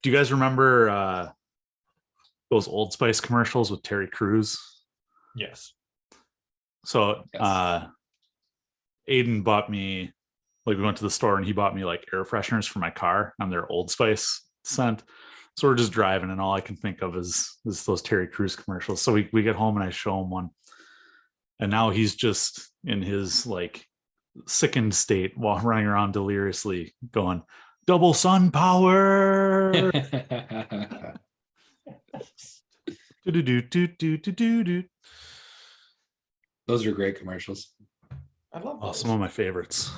Do you guys remember those Old Spice commercials with Terry Crews? Yes. So Yes. Aiden bought me, like, we went to the store and he bought me like air fresheners for my car on their Old Spice scent. So we're just driving and all I can think of is those Terry Crews commercials. So we get home and I show him one. And now he's just in his like sickened state while running around deliriously going, double sun power. Do-do-do-do-do-do-do. Those are great commercials. I love Oh, those. some of my favorites.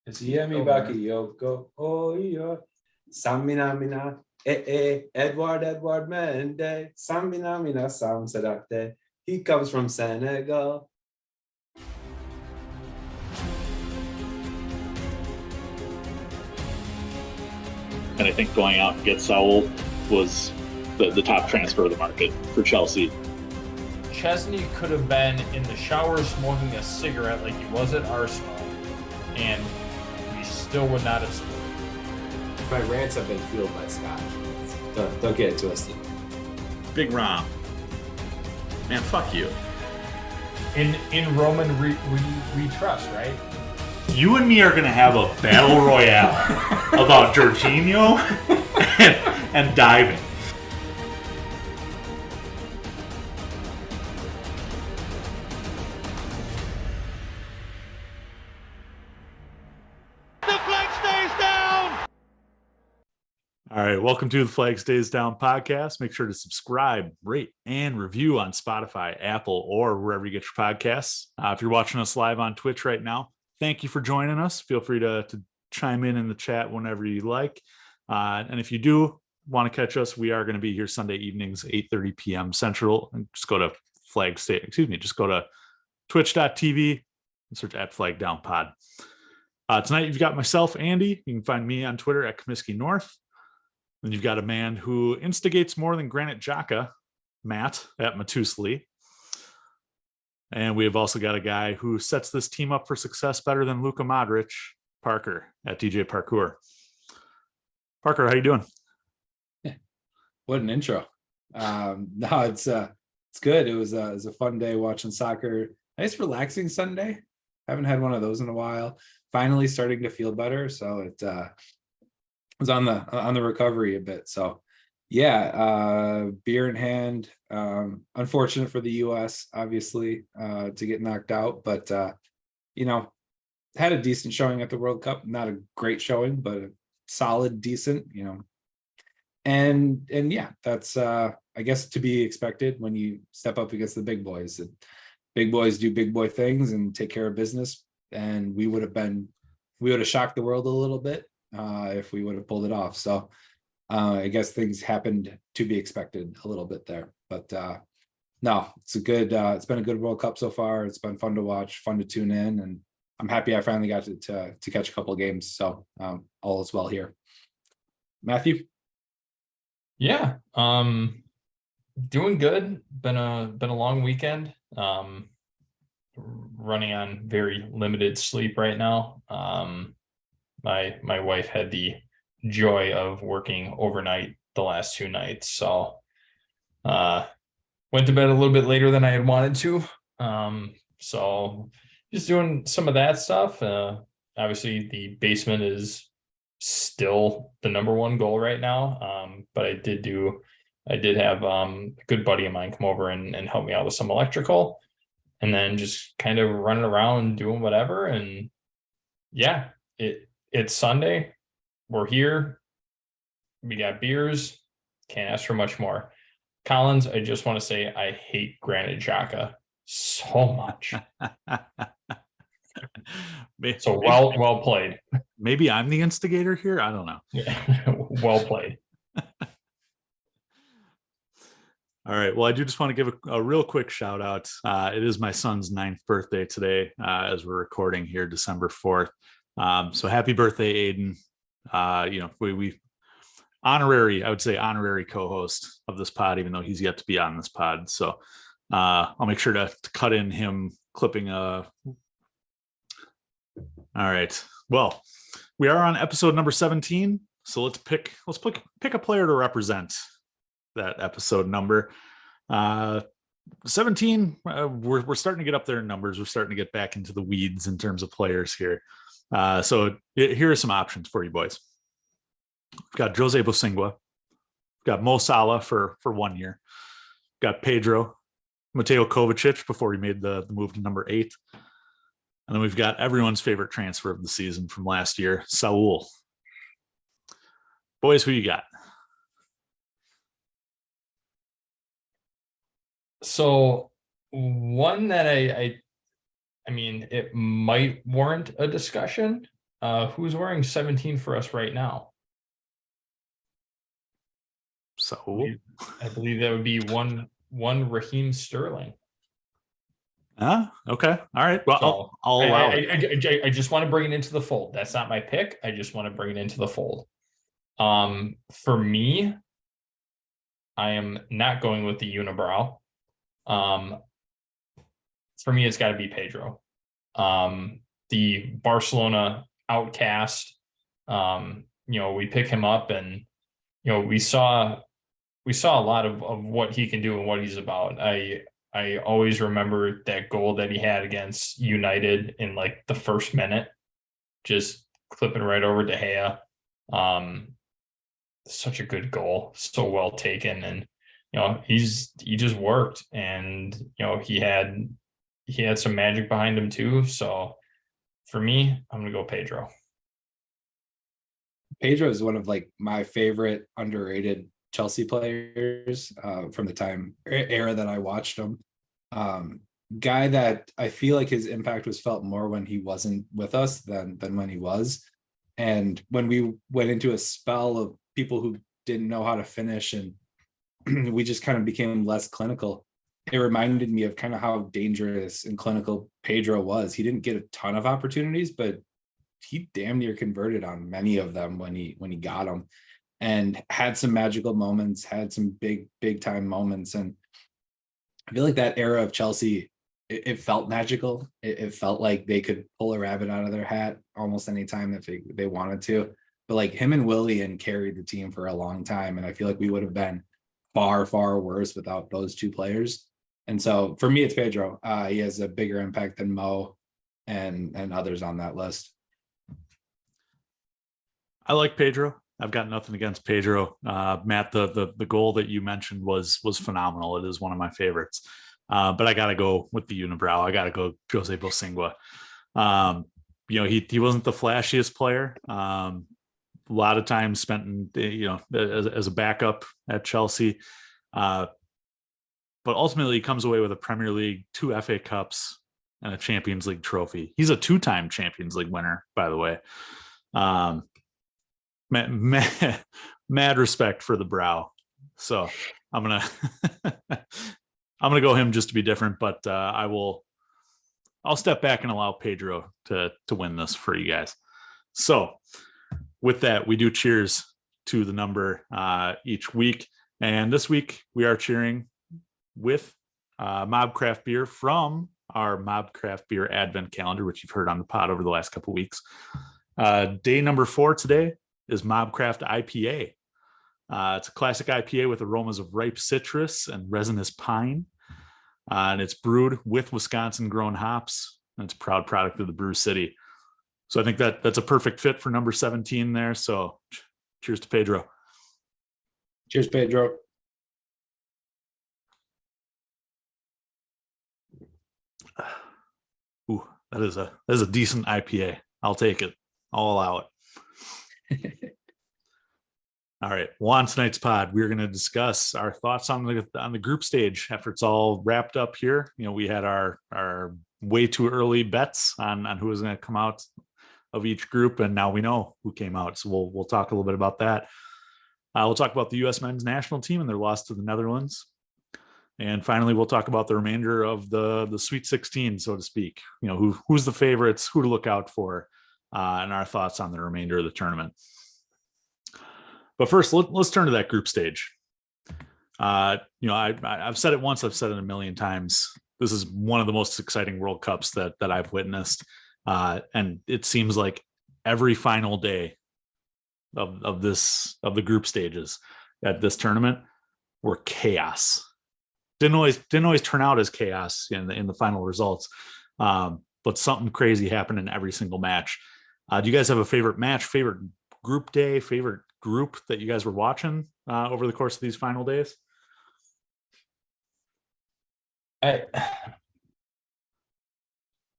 Yemi Baki Yoko, oh yo, Samina Mina, Edward Mende, Samina Mina Sam Sadate. He comes from Senegal. And I think going out and get Saul was the top transfer of the market for Chelsea. Chesney could have been in the shower smoking a cigarette like he was at Arsenal, and we still would not have scored. My rants have been fueled by Scott. Don't get it twisted. Big Rom. Man, fuck you. In Roman we trust, right? You and me are going to have a battle royale about Jorginho and diving. All right, welcome to the Flag Stays Down podcast. Make sure to subscribe, rate, and review on Spotify, Apple, or wherever you get your podcasts. If you're watching us live on Twitch right now, thank you for joining us. Feel free to chime in the chat whenever you like. And if you do want to catch us, we are going to be here Sunday evenings, 8:30 p.m. Central. And just go to just go to twitch.tv and search at Flag Down Pod. Tonight, you've got myself, Andy. You can find me on Twitter at Comiskey North. Then you've got a man who instigates more than Granit Xhaka, Matt at Matusli. And we have also got a guy who sets this team up for success better than Luka Modric, Parker at DJ Parkour. Parker, how you doing? What an intro. No, it's good. It was a fun day watching soccer. Nice relaxing Sunday. Haven't had one of those in a while. Finally starting to feel better. So it was on the recovery a bit. So yeah, beer in hand. Unfortunate for the US, obviously, to get knocked out, but had a decent showing at the World Cup. Not a great showing, but a solid, decent, and yeah, that's I guess to be expected when you step up against the big boys. And big boys do big boy things and take care of business. And we would have shocked the world a little bit if we would have pulled it off. So I guess things happened to be expected a little bit there, but no, it's been a good World Cup so far. It's been fun to watch, fun to tune in, and I'm happy I finally got to catch a couple of games. So all is well here. Matthew? Yeah. Doing good. Been a long weekend. Running on very limited sleep right now. My wife had the joy of working overnight the last 2 nights, so went to bed a little bit later than I had wanted to. So just doing some of that stuff. Obviously the basement is still the number one goal right now. But I did have a good buddy of mine come over and help me out with some electrical, and then just kind of running around doing whatever. And yeah, it's Sunday. We're here. We got beers. Can't ask for much more. Collins, I just want to say I hate Granit Xhaka so much. So well played. Maybe I'm the instigator here. I don't know. Yeah. Well played. All right. Well, I do just want to give a real quick shout out. It is my son's 9th birthday today, as we're recording here, December 4th. So happy birthday, Aiden. We honorary co-host of this pod, even though he's yet to be on this pod. So I'll make sure to cut in him clipping all right. Well, we are on episode number 17. So let's pick a player to represent that episode number. 17. We're starting to get up there in numbers. We're starting to get back into the weeds in terms of players here. So here are some options for you boys. We've got Jose Bosingua. We've got Mo Salah for 1 year. We've got Pedro, Mateo Kovacic before he made the move to number 8. And then we've got everyone's favorite transfer of the season from last year, Saul. Boys, who you got? So one that I mean, it might warrant a discussion. Who's wearing 17 for us right now? Saul. I believe that would be one Raheem Sterling. Okay. All right. Well, So I'll allow it. I just want to bring it into the fold. That's not my pick. I just want to bring it into the fold. For me, I am not going with the unibrow. For me, it's got to be Pedro. The Barcelona outcast. We pick him up, and we saw a lot of what he can do and what he's about. I always remember that goal that he had against United in like the first minute, just clipping right over De Gea. Such a good goal, so well taken, and he just worked, and he had some magic behind him too. So for me, I'm gonna go Pedro. Pedro is one of like my favorite underrated Chelsea players from the era that I watched him. Guy that I feel like his impact was felt more when he wasn't with us than when he was. And when we went into a spell of people who didn't know how to finish and we just kind of became less clinical, it reminded me of kind of how dangerous and clinical Pedro was. He didn't get a ton of opportunities, but he damn near converted on many of them when he got them, and had some magical moments, had some big time moments. And I feel like that era of Chelsea, it felt magical. It felt like they could pull a rabbit out of their hat almost any time that they wanted to. But like him and Willian carried the team for a long time, and I feel like we would have been far worse without those two players. And so for me, it's Pedro. He has a bigger impact than Mo and others on that list. I like Pedro. I've got nothing against Pedro. Matt, the goal that you mentioned was phenomenal. It is one of my favorites. But I got to go with the unibrow. I got to go Jose Bosingua. He wasn't the flashiest player. A lot of time spent as a backup at Chelsea. But ultimately he comes away with a Premier League, 2 FA Cups, and a Champions League trophy. He's a 2-time Champions League winner, by the way. Mad respect for the brow. So I'm gonna go him just to be different, but I'll step back and allow Pedro to win this for you guys. So with that, we do cheers to the number each week, and this week we are cheering with Mob Craft Beer from our Mob Craft Beer Advent Calendar, which you've heard on the pod over the last couple of weeks. Day number 4 today is Mobcraft IPA. It's a classic IPA with aromas of ripe citrus and resinous pine. And it's brewed with Wisconsin-grown hops, and it's a proud product of the Brew City. So I think that's a perfect fit for number 17 there. So cheers to Pedro. Cheers, Pedro. Ooh, that is a decent IPA. I'll take it. I'll allow it. All right. Well, on tonight's pod, we're going to discuss our thoughts on the group stage after it's all wrapped up here. We had our way too early bets on who was going to come out of each group, and now we know who came out. So we'll talk a little bit about that. We'll talk about the U.S. men's national team and their loss to the Netherlands. And finally, we'll talk about the remainder of the Sweet 16, so to speak. Who's the favorites, who to look out for, and our thoughts on the remainder of the tournament. But first, let's turn to that group stage. I've said it once, I've said it a million times. This is one of the most exciting World Cups that I've witnessed. And it seems like every final day of the group stages at this tournament were chaos. Didn't always turn out as chaos in the final results, but something crazy happened in every single match. Do you guys have a favorite match, favorite group day, favorite group that you guys were watching over the course of these final days? I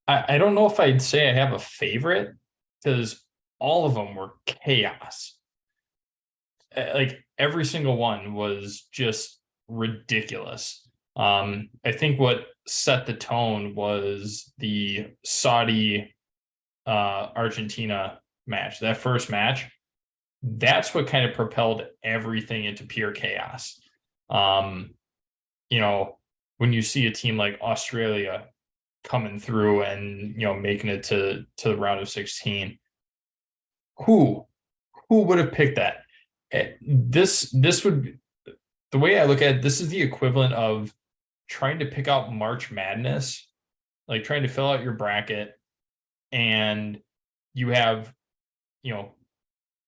don't know if I'd say I have a favorite, because all of them were chaos. Like every single one was just ridiculous. I think what set the tone was the Saudi Argentina match. That first match, that's what kind of propelled everything into pure chaos. You know, when you see a team like Australia coming through and, you know, making it to the round of 16, who would have picked that? This would, the way I look at it, this is the equivalent of trying to pick out March Madness, like trying to fill out your bracket, and you have, you know,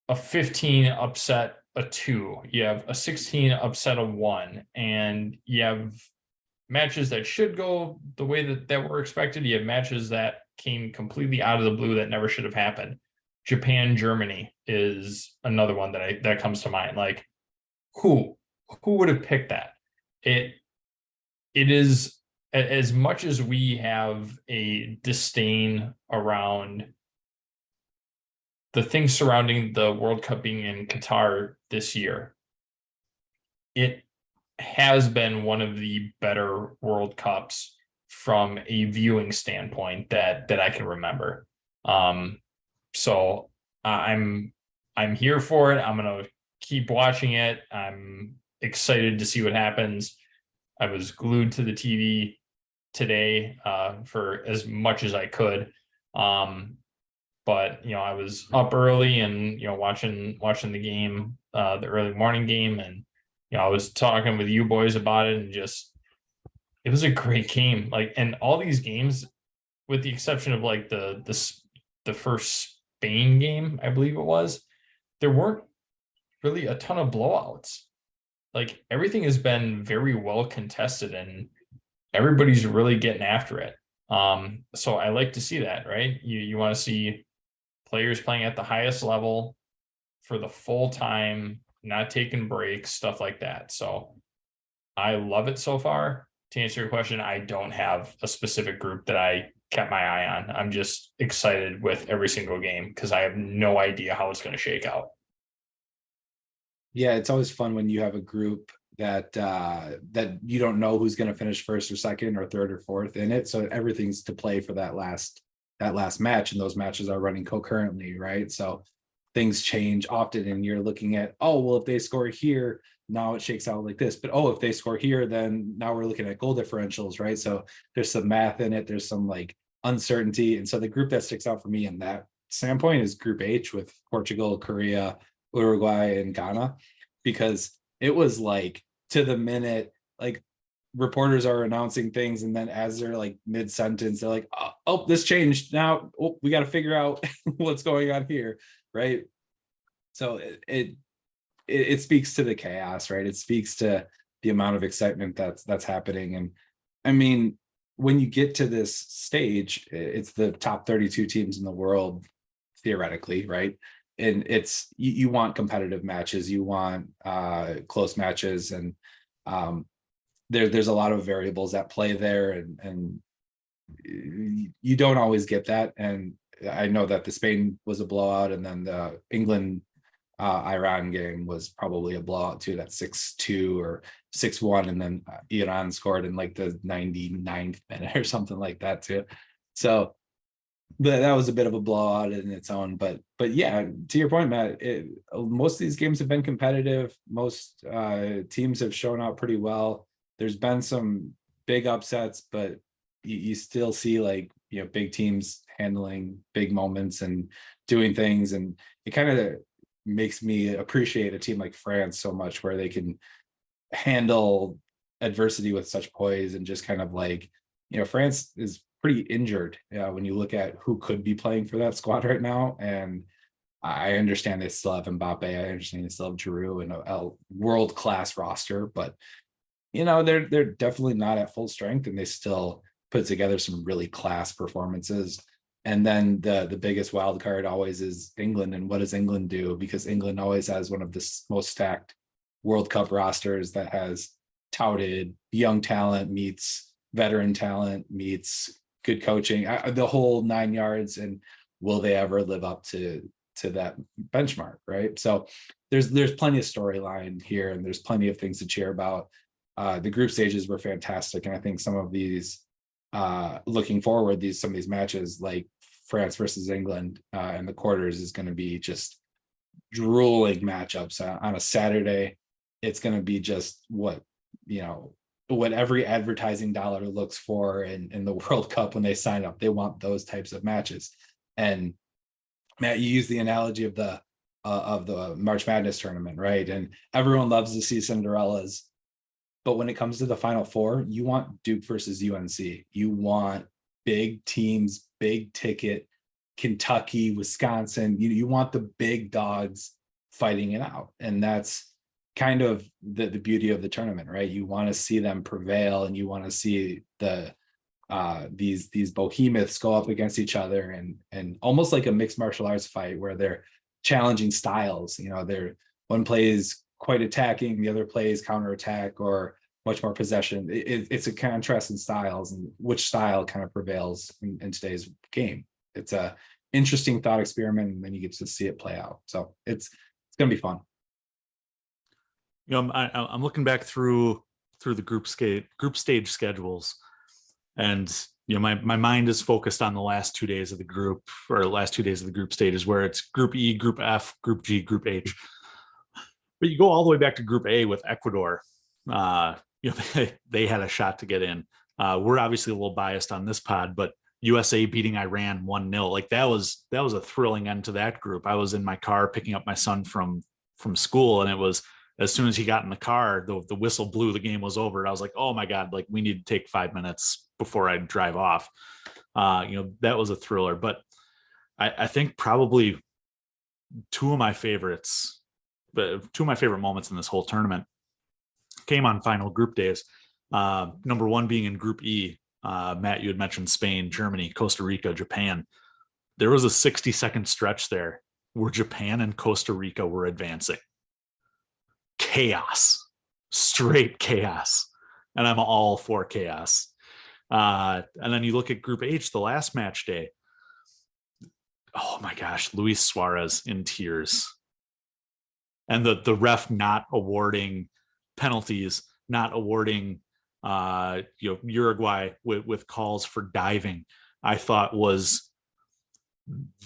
a 15 upset a 2, you have a 16 upset a 1, and you have matches that should go the way that were expected. You have matches that came completely out of the blue that never should have happened. Japan, Germany is another one that comes to mind. Like, who would have picked that? It is, as much as we have a disdain around the things surrounding the World Cup being in Qatar this year, it has been one of the better World Cups from a viewing standpoint that I can remember. So I'm here for it. I'm gonna keep watching it. I'm excited to see what happens. I was glued to the TV today for as much as I could. But, you know, I was up early and, you know, watching the game, the early morning game, and, you know, I was talking with you boys about it, and just, it was a great game. Like, and all these games, with the exception of like the first Spain game, I believe it was, there weren't really a ton of blowouts. Like, everything has been very well contested and everybody's really getting after it. So I like to see that, right? You want to see players playing at the highest level for the full time, not taking breaks, stuff like that. So I love it so far. To answer your question, I don't have a specific group that I kept my eye on. I'm just excited with every single game because I have no idea how it's going to shake out. Yeah, it's always fun when you have a group that that you don't know who's going to finish first or second or third or fourth in it. So everything's to play for that last match, and those matches are running concurrently, right? So things change often, and you're looking at, oh, well, if they score here, now it shakes out like this. But oh, if they score here, then now we're looking at goal differentials, right? So there's some math in it. There's some like uncertainty. And so the group that sticks out for me in that standpoint is Group H with Portugal, Korea, Uruguay, and Ghana, because it was like to the minute, like reporters are announcing things, and then as they're like mid-sentence, they're like, oh, this changed now. Oh, we got to figure out what's going on here, right? So it speaks to the chaos, right? It speaks to the amount of excitement that's happening. And I mean, when you get to this stage, it's the top 32 teams in the world, theoretically, right? And it's you want competitive matches, you want close matches, and there's a lot of variables at play there, and you don't always get that. And I know that the Spain was a blowout, and then the England Iran game was probably a blowout too, that 6-2 or 6-1, and then Iran scored in like the 99th minute or something like that too. So that was a bit of a blowout in its own. But yeah, to your point, Matt, most of these games have been competitive. Most teams have shown out pretty well. There's been some big upsets, but you still see, like, you know, big teams handling big moments and doing things, and it kind of makes me appreciate a team like France so much, where they can handle adversity with such poise, and just kind of like, you know, France is pretty injured when you look at who could be playing for that squad right now. And I understand they still have Mbappe. I understand they still have Giroud and a world-class roster, but they're definitely not at full strength, and they still put together some really class performances. And then the biggest wild card always is England. And what does England do? Because England always has one of the most stacked World Cup rosters that has touted young talent meets veteran talent meets good coaching, the whole 9 yards. And will they ever live up to that benchmark? Right. So there's plenty of storyline here, and there's plenty of things to cheer about. The group stages were fantastic, and I think some of these looking forward, some of these matches like France versus England in the quarters is going to be just drooling matchups on a Saturday. It's going to be just what every advertising dollar looks for in the World Cup when they sign up. They want those types of matches. And Matt, you use the analogy of the March Madness tournament, right? And everyone loves to see Cinderellas. But when it comes to the Final Four, you want Duke versus UNC. You want big teams, big ticket, Kentucky, Wisconsin. You want the big dogs fighting it out. And that's kind of the beauty of the tournament, right? You want to see them prevail, and you want to see these behemoths go up against each other, and almost like a mixed martial arts fight where they're challenging styles. One plays quite attacking, the other plays counterattack or much more possession. It's a contrast in styles, and which style kind of prevails in today's game. It's a interesting thought experiment, and then you get to see it play out. So it's going to be fun. I'm looking back through the group stage schedules, and my mind is focused on the last 2 days of the group, or last 2 days of the group stages, where it's Group E, Group F, Group G, Group H. But you go all the way back to Group A with Ecuador. They had a shot to get in. We're obviously a little biased on this pod, but USA beating Iran 1-0, like that was a thrilling end to that group. I was in my car picking up my son from school, and it was, as soon as he got in the car, the whistle blew, the game was over. I was like, oh my God, like we need to take 5 minutes before I drive off. That was a thriller. But I think probably two of my favorite moments in this whole tournament came on final group days. Number one being in Group E. Matt, you had mentioned Spain, Germany, Costa Rica, Japan. There was a 60-second stretch there where Japan and Costa Rica were advancing. Chaos, straight chaos. And I'm all for chaos. And then you look at Group H, the last match day. Oh my gosh, Luis Suarez in tears. And the ref not awarding penalties, not awarding Uruguay with calls for diving, I thought was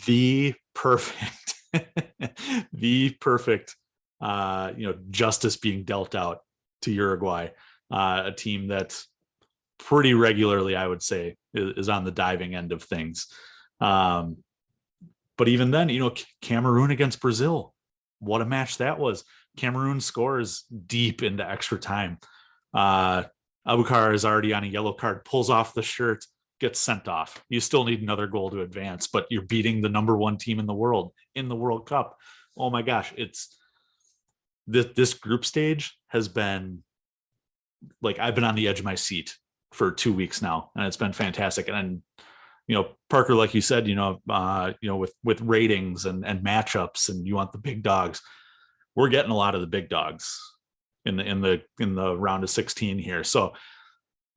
the perfect justice being dealt out to Uruguay, a team that pretty regularly, I would say, is on the diving end of things. But even then, Cameroon against Brazil, what a match that was. Cameroon scores deep into extra time. Abukar is already on a yellow card, pulls off the shirt, gets sent off. You still need another goal to advance, but you're beating the number one team in the world in the World Cup. Oh my gosh, this group stage has been like, I've been on the edge of my seat for 2 weeks now, and it's been fantastic. And Parker, like you said, with ratings and matchups, and you want the big dogs. We're getting a lot of the big dogs in the round of 16 here. So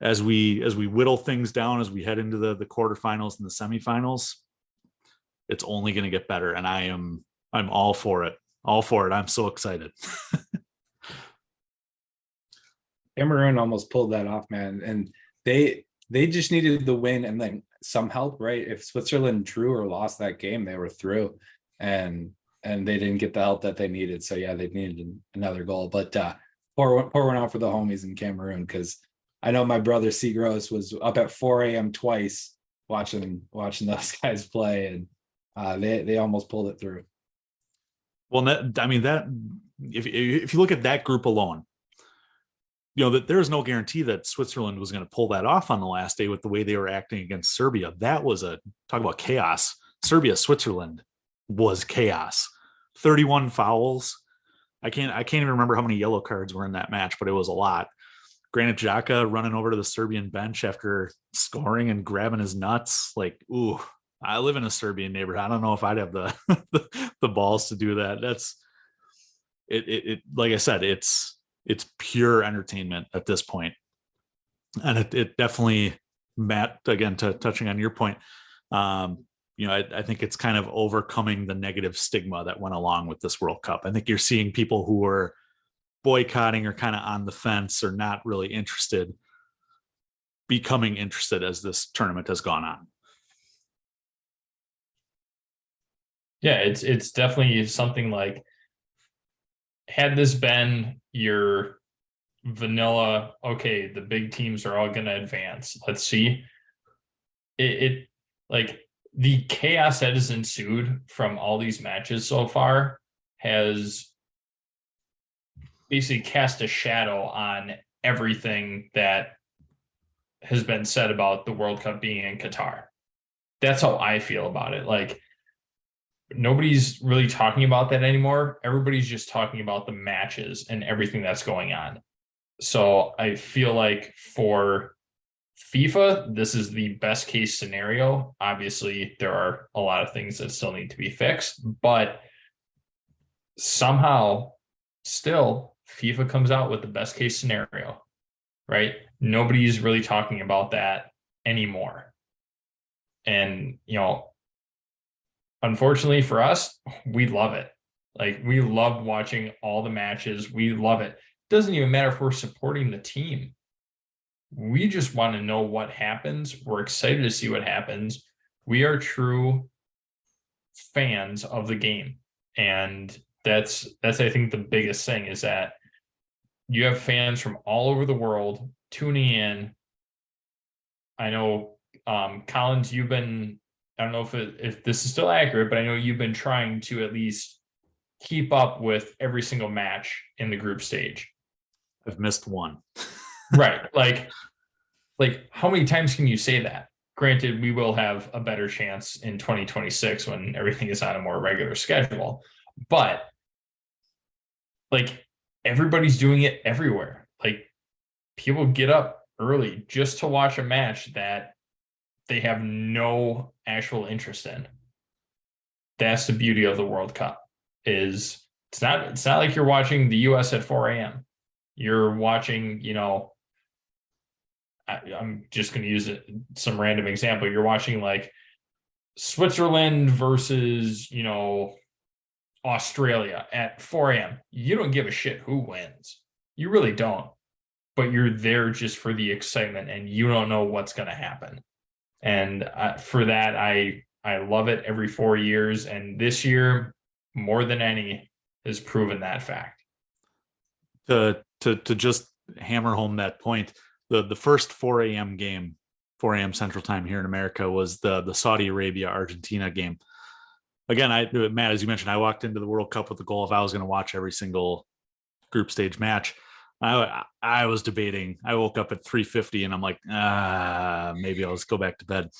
as we whittle things down, as we head into the quarterfinals and the semifinals, it's only going to get better. And I'm all for it. All for it. I'm so excited. Cameroon almost pulled that off, man. And they just needed the win and then some help, right? If Switzerland drew or lost that game, they were through, and they didn't get the help that they needed. So yeah, they needed another goal. But pour one out for the homies in Cameroon, because I know my brother Seagross was up at 4 a.m. twice watching those guys play, and they almost pulled it through. Well, that if you look at that group alone, that there is no guarantee that Switzerland was going to pull that off on the last day with the way they were acting against Serbia. That was talk about chaos. Serbia, Switzerland, was chaos. 31 fouls. I can't even remember how many yellow cards were in that match, but it was a lot. Granit Xhaka running over to the Serbian bench after scoring and grabbing his nuts. Like, ooh, I live in a Serbian neighborhood. I don't know if I'd have the the balls to do that. That's it. Like I said, it's pure entertainment at this point. And it definitely, Matt, again, touching on your point, I think it's kind of overcoming the negative stigma that went along with this World Cup. I think you're seeing people who were boycotting or kind of on the fence or not really interested becoming interested as this tournament has gone on. Yeah, it's definitely something like, had this been your vanilla, okay, the big teams are all going to advance, let's see, it like the chaos that has ensued from all these matches so far has basically cast a shadow on everything that has been said about the World Cup being in Qatar. That's how I feel about it. Like, nobody's really talking about that anymore. Everybody's just talking about the matches and everything that's going on. So I feel like for FIFA, this is the best case scenario. Obviously, there are a lot of things that still need to be fixed, but somehow still FIFA comes out with the best case scenario, right? Nobody's really talking about that anymore. And, unfortunately for us, we love it. Like, we love watching all the matches. We love it. Doesn't even matter if we're supporting the team. We just want to know what happens. We're excited to see what happens. We are true fans of the game. And that's I think the biggest thing is that you have fans from all over the world tuning in. I know, Collins, you've been, I don't know if this is still accurate, but I know you've been trying to at least keep up with every single match in the group stage. I've missed one. Right. Like how many times can you say that? Granted, we will have a better chance in 2026 when everything is on a more regular schedule, but like, everybody's doing it everywhere. Like, people get up early just to watch a match that they have no actual interest in. That's the beauty of the World Cup. Is it's not like you're watching the US at 4 a.m. You're watching, I'm just going to use some random example. You're watching like Switzerland versus, Australia at 4 a.m. You don't give a shit who wins. You really don't. But you're there just for the excitement, and you don't know what's going to happen. And for that, I love it every 4 years. And this year, more than any, has proven that fact. To just hammer home that point, the first 4 a.m. game, 4 a.m. Central Time here in America, was the Saudi Arabia Argentina game. Again, Matt, as you mentioned, I walked into the World Cup with the goal of I was going to watch every single group stage match. I was debating. I woke up at 3:50 and I'm like, maybe I'll just go back to bed.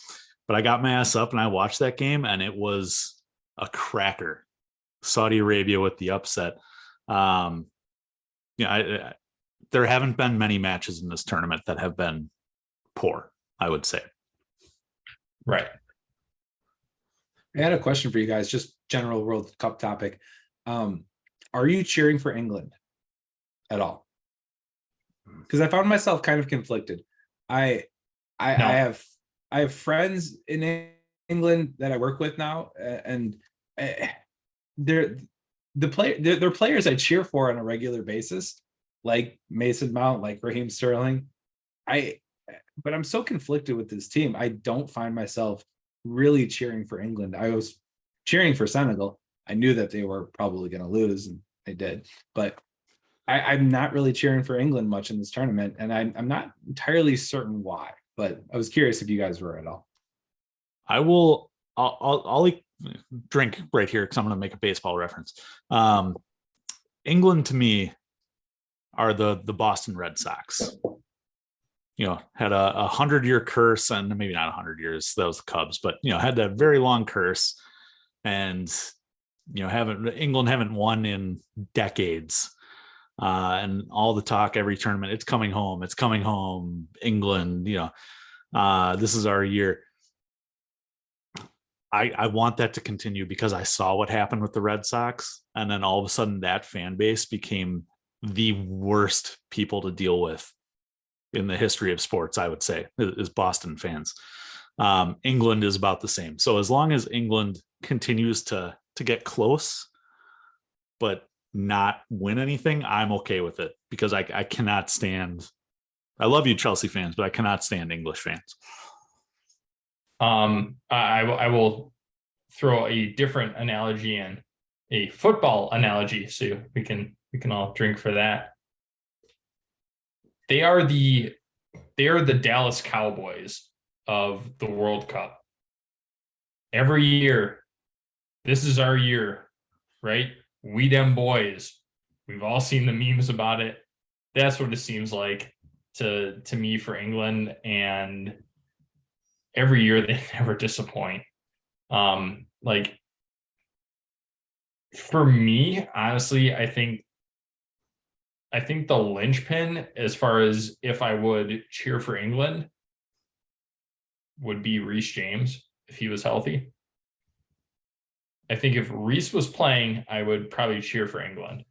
But I got my ass up and I watched that game, and it was a cracker. Saudi Arabia with the upset. There haven't been many matches in this tournament that have been poor, I would say. Right. I had a question for you guys, just general World Cup topic. Are you cheering for England at all? Because I found myself kind of conflicted. I have friends in England that I work with now, and they're players I cheer for on a regular basis, like Mason Mount, like Raheem Sterling. But I'm so conflicted with this team. I don't find myself really cheering for England. I was cheering for Senegal. I knew that they were probably going to lose, and they did. But I'm not really cheering for England much in this tournament, and I'm not entirely certain why. But I was curious if you guys were at all. I'll drink right here because I'm going to make a baseball reference. England to me are the Boston Red Sox. Had a 100-year curse, and maybe not 100 years, that was the Cubs, but had that very long curse. And England haven't won in decades. And all the talk every tournament, it's coming home, England, this is our year. I want that to continue because I saw what happened with the Red Sox. And then all of a sudden that fan base became the worst people to deal with in the history of sports, I would say, is Boston fans. England is about the same. So as long as England continues to get close, but not win anything, I'm okay with it because I cannot stand. I love you, Chelsea fans, but I cannot stand English fans. I will throw a different analogy in, a football analogy, so we can all drink for that. They are the Dallas Cowboys of the World Cup. Every year, this is our year, right? We them boys. We've all seen the memes about it. That's what it seems like to me for England, and every year they never disappoint. Like for me, honestly, I think the linchpin as far as if I would cheer for England would be Reece James if he was healthy. I think if Reece was playing, I would probably cheer for England.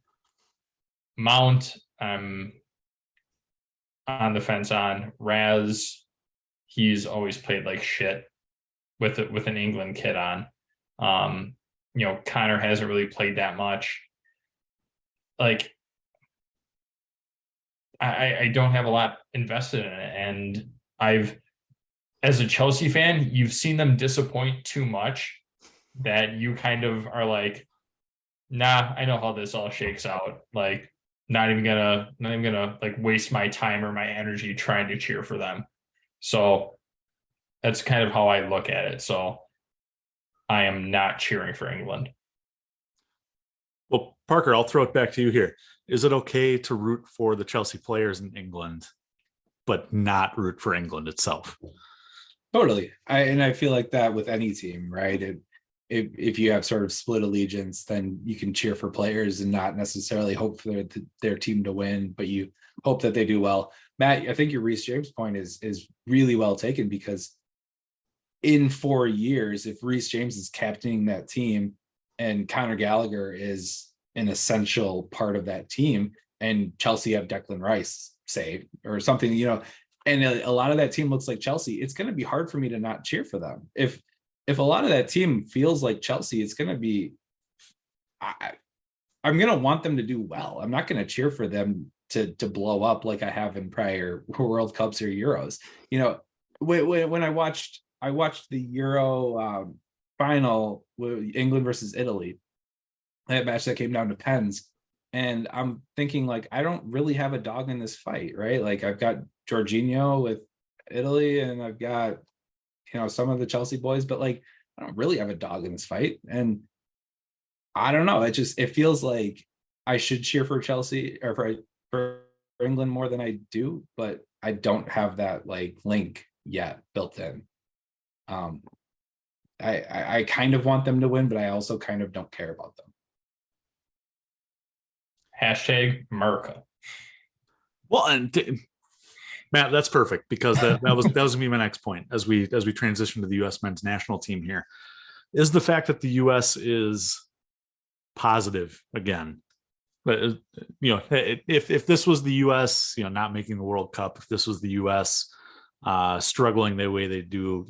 Mount, I'm on the fence on. Raz, he's always played like shit with an England kit on. Connor hasn't really played that much. Like, I don't have a lot invested in it. And as a Chelsea fan, you've seen them disappoint too much that you kind of are like, nah, I know how this all shakes out. Like, not even gonna like waste my time or my energy trying to cheer for them. So that's kind of how I look at it. So I am not cheering for England. Well, Parker, I'll throw it back to you here. Is it okay to root for the Chelsea players in England, but not root for England itself? Totally. I feel like that with any team, right? If you have sort of split allegiance, then you can cheer for players and not necessarily hope for their team to win, but you hope that they do well. Matt, I think your Reece James point is really well taken, because in 4 years, if Reece James is captaining that team and Conor Gallagher is an essential part of that team, and Chelsea have Declan Rice, say, or something, and a lot of that team looks like Chelsea, it's going to be hard for me to not cheer for them. If a lot of that team feels like Chelsea, it's going to be, I'm going to want them to do well. I'm not going to cheer for them to blow up like I have in prior World Cups or Euros. When I watched the Euro final with England versus Italy, that match that came down to pens, and I'm thinking, like, I don't really have a dog in this fight, right? Like, I've got Jorginho with Italy, and I've got some of the Chelsea boys, but like, I don't really have a dog in this fight. And I don't know, it feels like I should cheer for Chelsea or for England more than I do, but I don't have that like link yet built in. I kind of want them to win, but I also kind of don't care about them. Hashtag America. Well, and Matt, that's perfect, because that was gonna be my next point as we transition to the U.S. men's national team here, is the fact that the U.S. is positive again. But if this was the U.S., not making the World Cup, if this was the U.S. Struggling the way they do,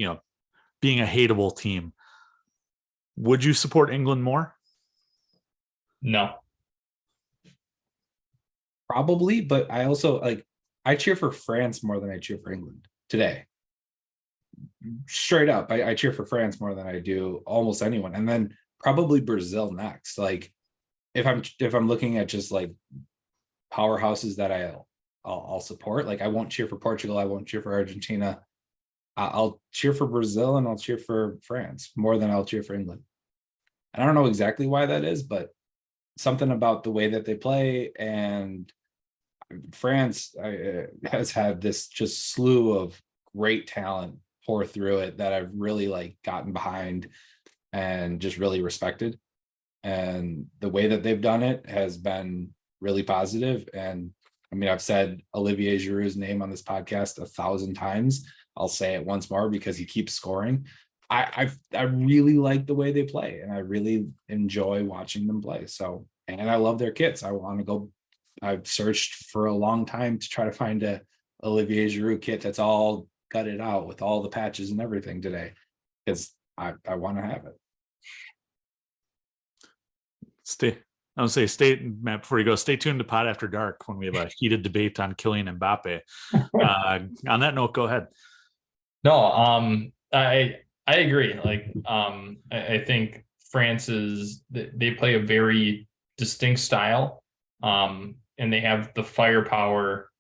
being a hateable team, would you support England more? No. Probably, but I also I cheer for France more than I cheer for England today. Straight up, I cheer for France more than I do almost anyone, and then probably Brazil next. Like, if I'm looking at just like powerhouses that I'll support, like, I won't cheer for Portugal, I won't cheer for Argentina. I'll cheer for Brazil and I'll cheer for France more than I'll cheer for England. And I don't know exactly why that is, but something about the way that they play, and France has had this just slew of great talent pour through it that I've really like gotten behind and just really respected. and the way that they've done it has been really positive. And I mean, I've said Olivier Giroud's name on this podcast 1,000 times. I'll say it once more because he keeps scoring. I really like the way they play, and I really enjoy watching them play. So, and I love their kits. I want to go. I've searched for a long time to try to find a Olivier Giroud kit that's all gutted out with all the patches and everything today, because I want to have it. I would say Matt, before you go, stay tuned to Pod After Dark when we have a heated debate on Kylian Mbappe. On that note, go ahead. No, I agree. Like, I think they play a very distinct style, and they have the firepower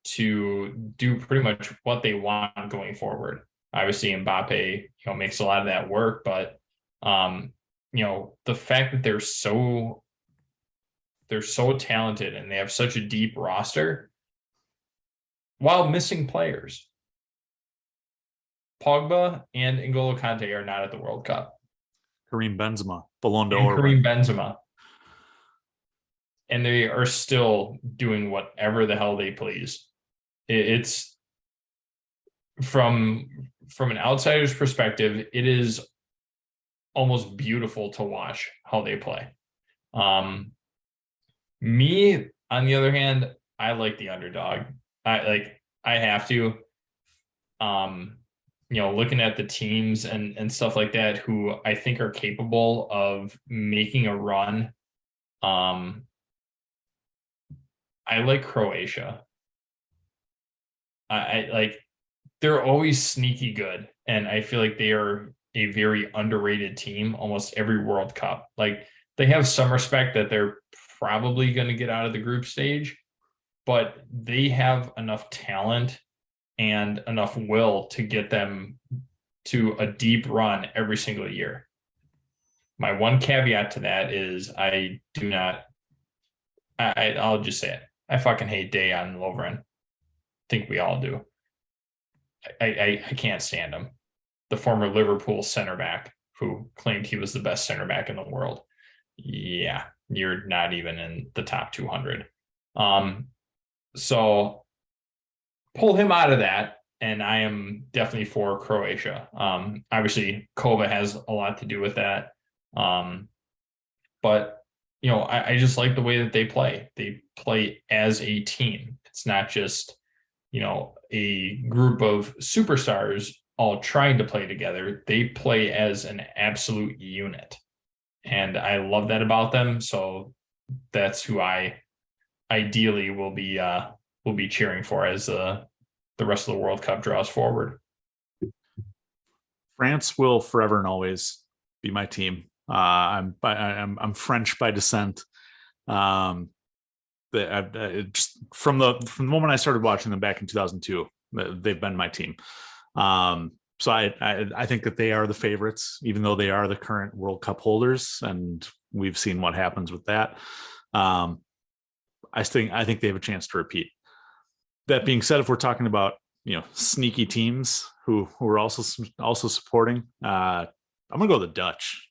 to do pretty much what they want going forward. Obviously, Mbappe, makes a lot of that work, but the fact that they're so talented and they have such a deep roster while missing players. Pogba and N'Golo Kante are not at the World Cup. Karim Benzema, Ballon d'Or. And Karim Benzema. And they are still doing whatever the hell they please. It's from an outsider's perspective, it is almost beautiful to watch how they play. Me, on the other hand, I like the underdog. I have to. Looking at the teams and stuff like that, who I think are capable of making a run. I like Croatia. They're always sneaky good, and I feel like they are a very underrated team almost every World Cup. Like, they have some respect that they're probably going to get out of the group stage, but they have enough talent and enough will to get them to a deep run every single year. My one caveat to that is I'll just say it. I fucking hate Dejan Lovren. I think we all do. I can't stand him. The former Liverpool center back who claimed he was the best center back in the world. Yeah, you're not even in the top 200. So pull him out of that, and I am definitely for Croatia. Obviously, Kova has a lot to do with that. But, I just like the way that they play. They play as a team. It's not just, a group of superstars all trying to play together. They play as an absolute unit. And I love that about them. So that's who I ideally will be cheering for as the rest of the World Cup draws forward. France will forever and always be my team. I'm French by descent. Just from the moment I started watching them back in 2002, they've been my team. So I think that they are the favorites, even though they are the current World Cup holders, and we've seen what happens with that. I think they have a chance to repeat. That being said, if we're talking about sneaky teams who are also supporting, I'm gonna go the Dutch.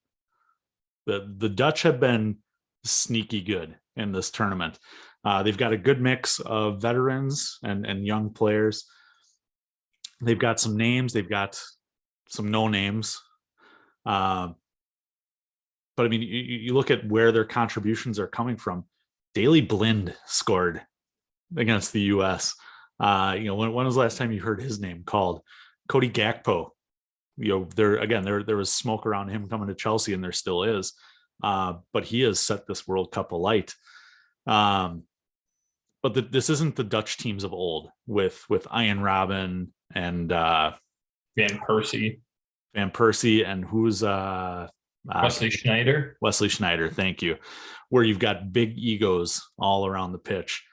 The Dutch have been sneaky good in this tournament. They've got a good mix of veterans and young players. They've got some names. They've got some no names. But I mean, you look at where their contributions are coming from. Daley Blind scored against the U.S. When was the last time you heard his name called? Cody Gakpo. There was smoke around him coming to Chelsea, and there still is. But he has set this World Cup alight. But this isn't the Dutch teams of old with Ian Robben and Van Persie, and who's Wesley Sneijder. Wesley Sneijder, thank you. Where you've got big egos all around the pitch.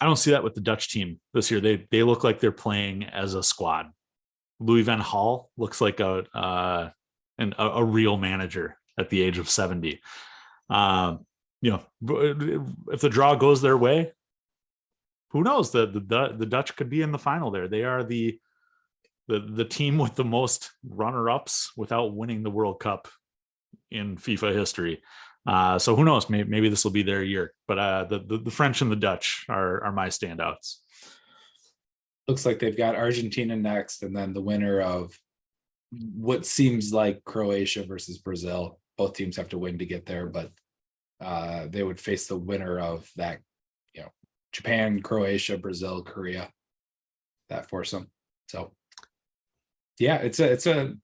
I don't see that with the Dutch team this year. They look like they're playing as a squad. Louis van Gaal looks like a real manager at the age of 70. If the draw goes their way, who knows? The Dutch could be in the final there. They are the team with the most runner-ups without winning the World Cup in FIFA history. So who knows? Maybe this will be their year. But the French and the Dutch are my standouts. Looks like they've got Argentina next, and then the winner of what seems like Croatia versus Brazil. Both teams have to win to get there, but they would face the winner of that, Japan, Croatia, Brazil, Korea, that foursome. So yeah, it's a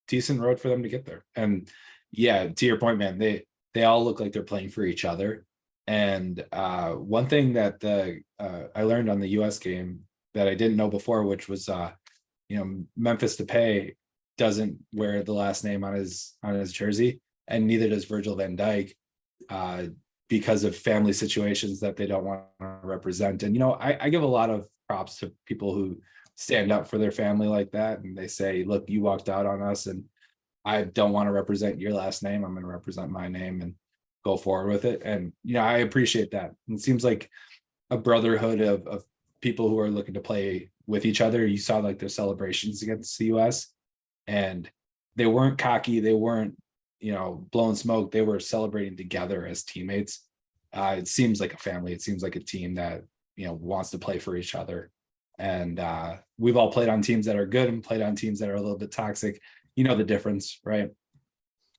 decent road for them to get there. And yeah, to your point, man, they all look like they're playing for each other. And one thing that I learned on the US game that I didn't know before, which was Memphis Depay doesn't wear the last name on his jersey, and neither does Virgil van Dijk, because of family situations that they don't want to represent. And I give a lot of props to people who stand up for their family like that, and they say, look, you walked out on us and I don't want to represent your last name, I'm going to represent my name and go forward with it. And I appreciate that. It seems like a brotherhood of people who are looking to play with each other. You saw like their celebrations against the US, and they weren't cocky, they weren't blowing smoke, they were celebrating together as teammates. It seems like a family, it seems like a team that wants to play for each other. And we've all played on teams that are good and played on teams that are a little bit toxic. The difference, right?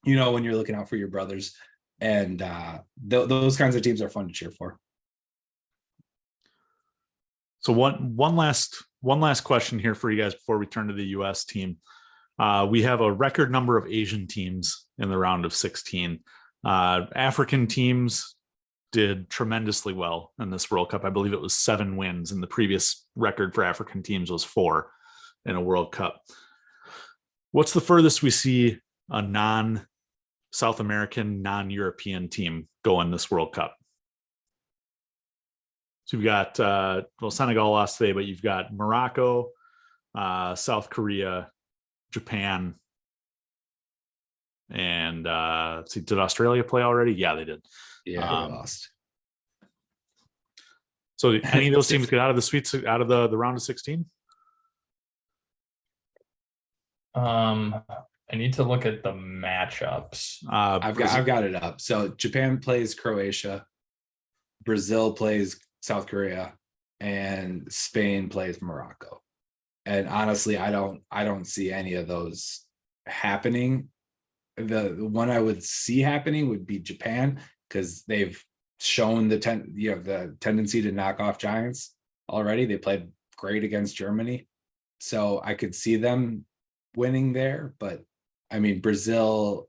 When you're looking out for your brothers, and those kinds of teams are fun to cheer for. So one last question here for you guys before we turn to the US team. We have a record number of Asian teams in the round of 16. African teams did tremendously well in this World Cup. I believe it was 7 wins, and the previous record for African teams was 4 in a World Cup. What's the furthest we see a non-South American, non-European team go in this World Cup? So you've got, Senegal lost today, but you've got Morocco, South Korea, Japan, and did Australia play already? Yeah, they did. Yeah, they lost. So any of those teams get out of the round of 16? I need to look at the matchups. I've got it up. So Japan plays Croatia, Brazil plays South Korea, and Spain plays Morocco. And honestly, I don't see any of those happening. The one I would see happening would be Japan, because they've shown the tendency to knock off giants already. They played great against Germany, so I could see them winning there. But I mean, Brazil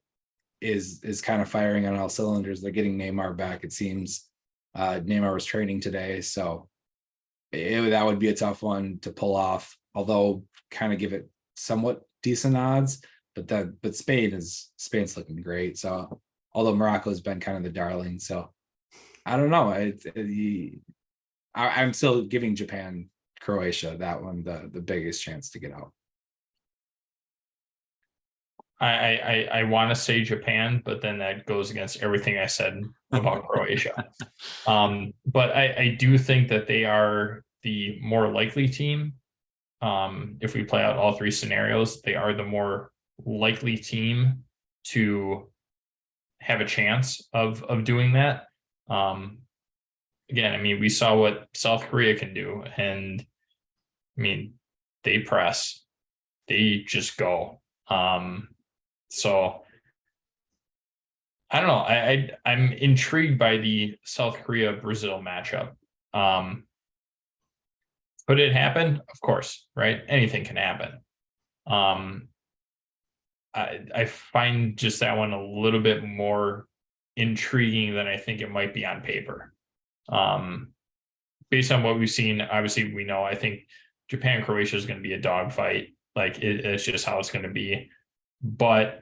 is kind of firing on all cylinders. They're getting Neymar back, it seems. Neymar was training today, so that would be a tough one to pull off, although kind of give it somewhat decent odds. But Spain's looking great. So although Morocco's been kind of the darling, so I don't know. I'm still giving Japan, Croatia, that one the biggest chance to get out. I want to say Japan, but then that goes against everything I said about Croatia. But I do think that they are the more likely team. If we play out all 3 scenarios, they are the more likely team to have a chance of doing that. Again, I mean, we saw what South Korea can do, and I mean, they press, they just go. So I don't know. I'm intrigued by the South Korea Brazil matchup. Could it happen? Of course, right? Anything can happen. I find just that one a little bit more intriguing than I think it might be on paper. Based on what we've seen, obviously we know, I think Japan Croatia is going to be a dogfight. Like it's just how it's going to be. But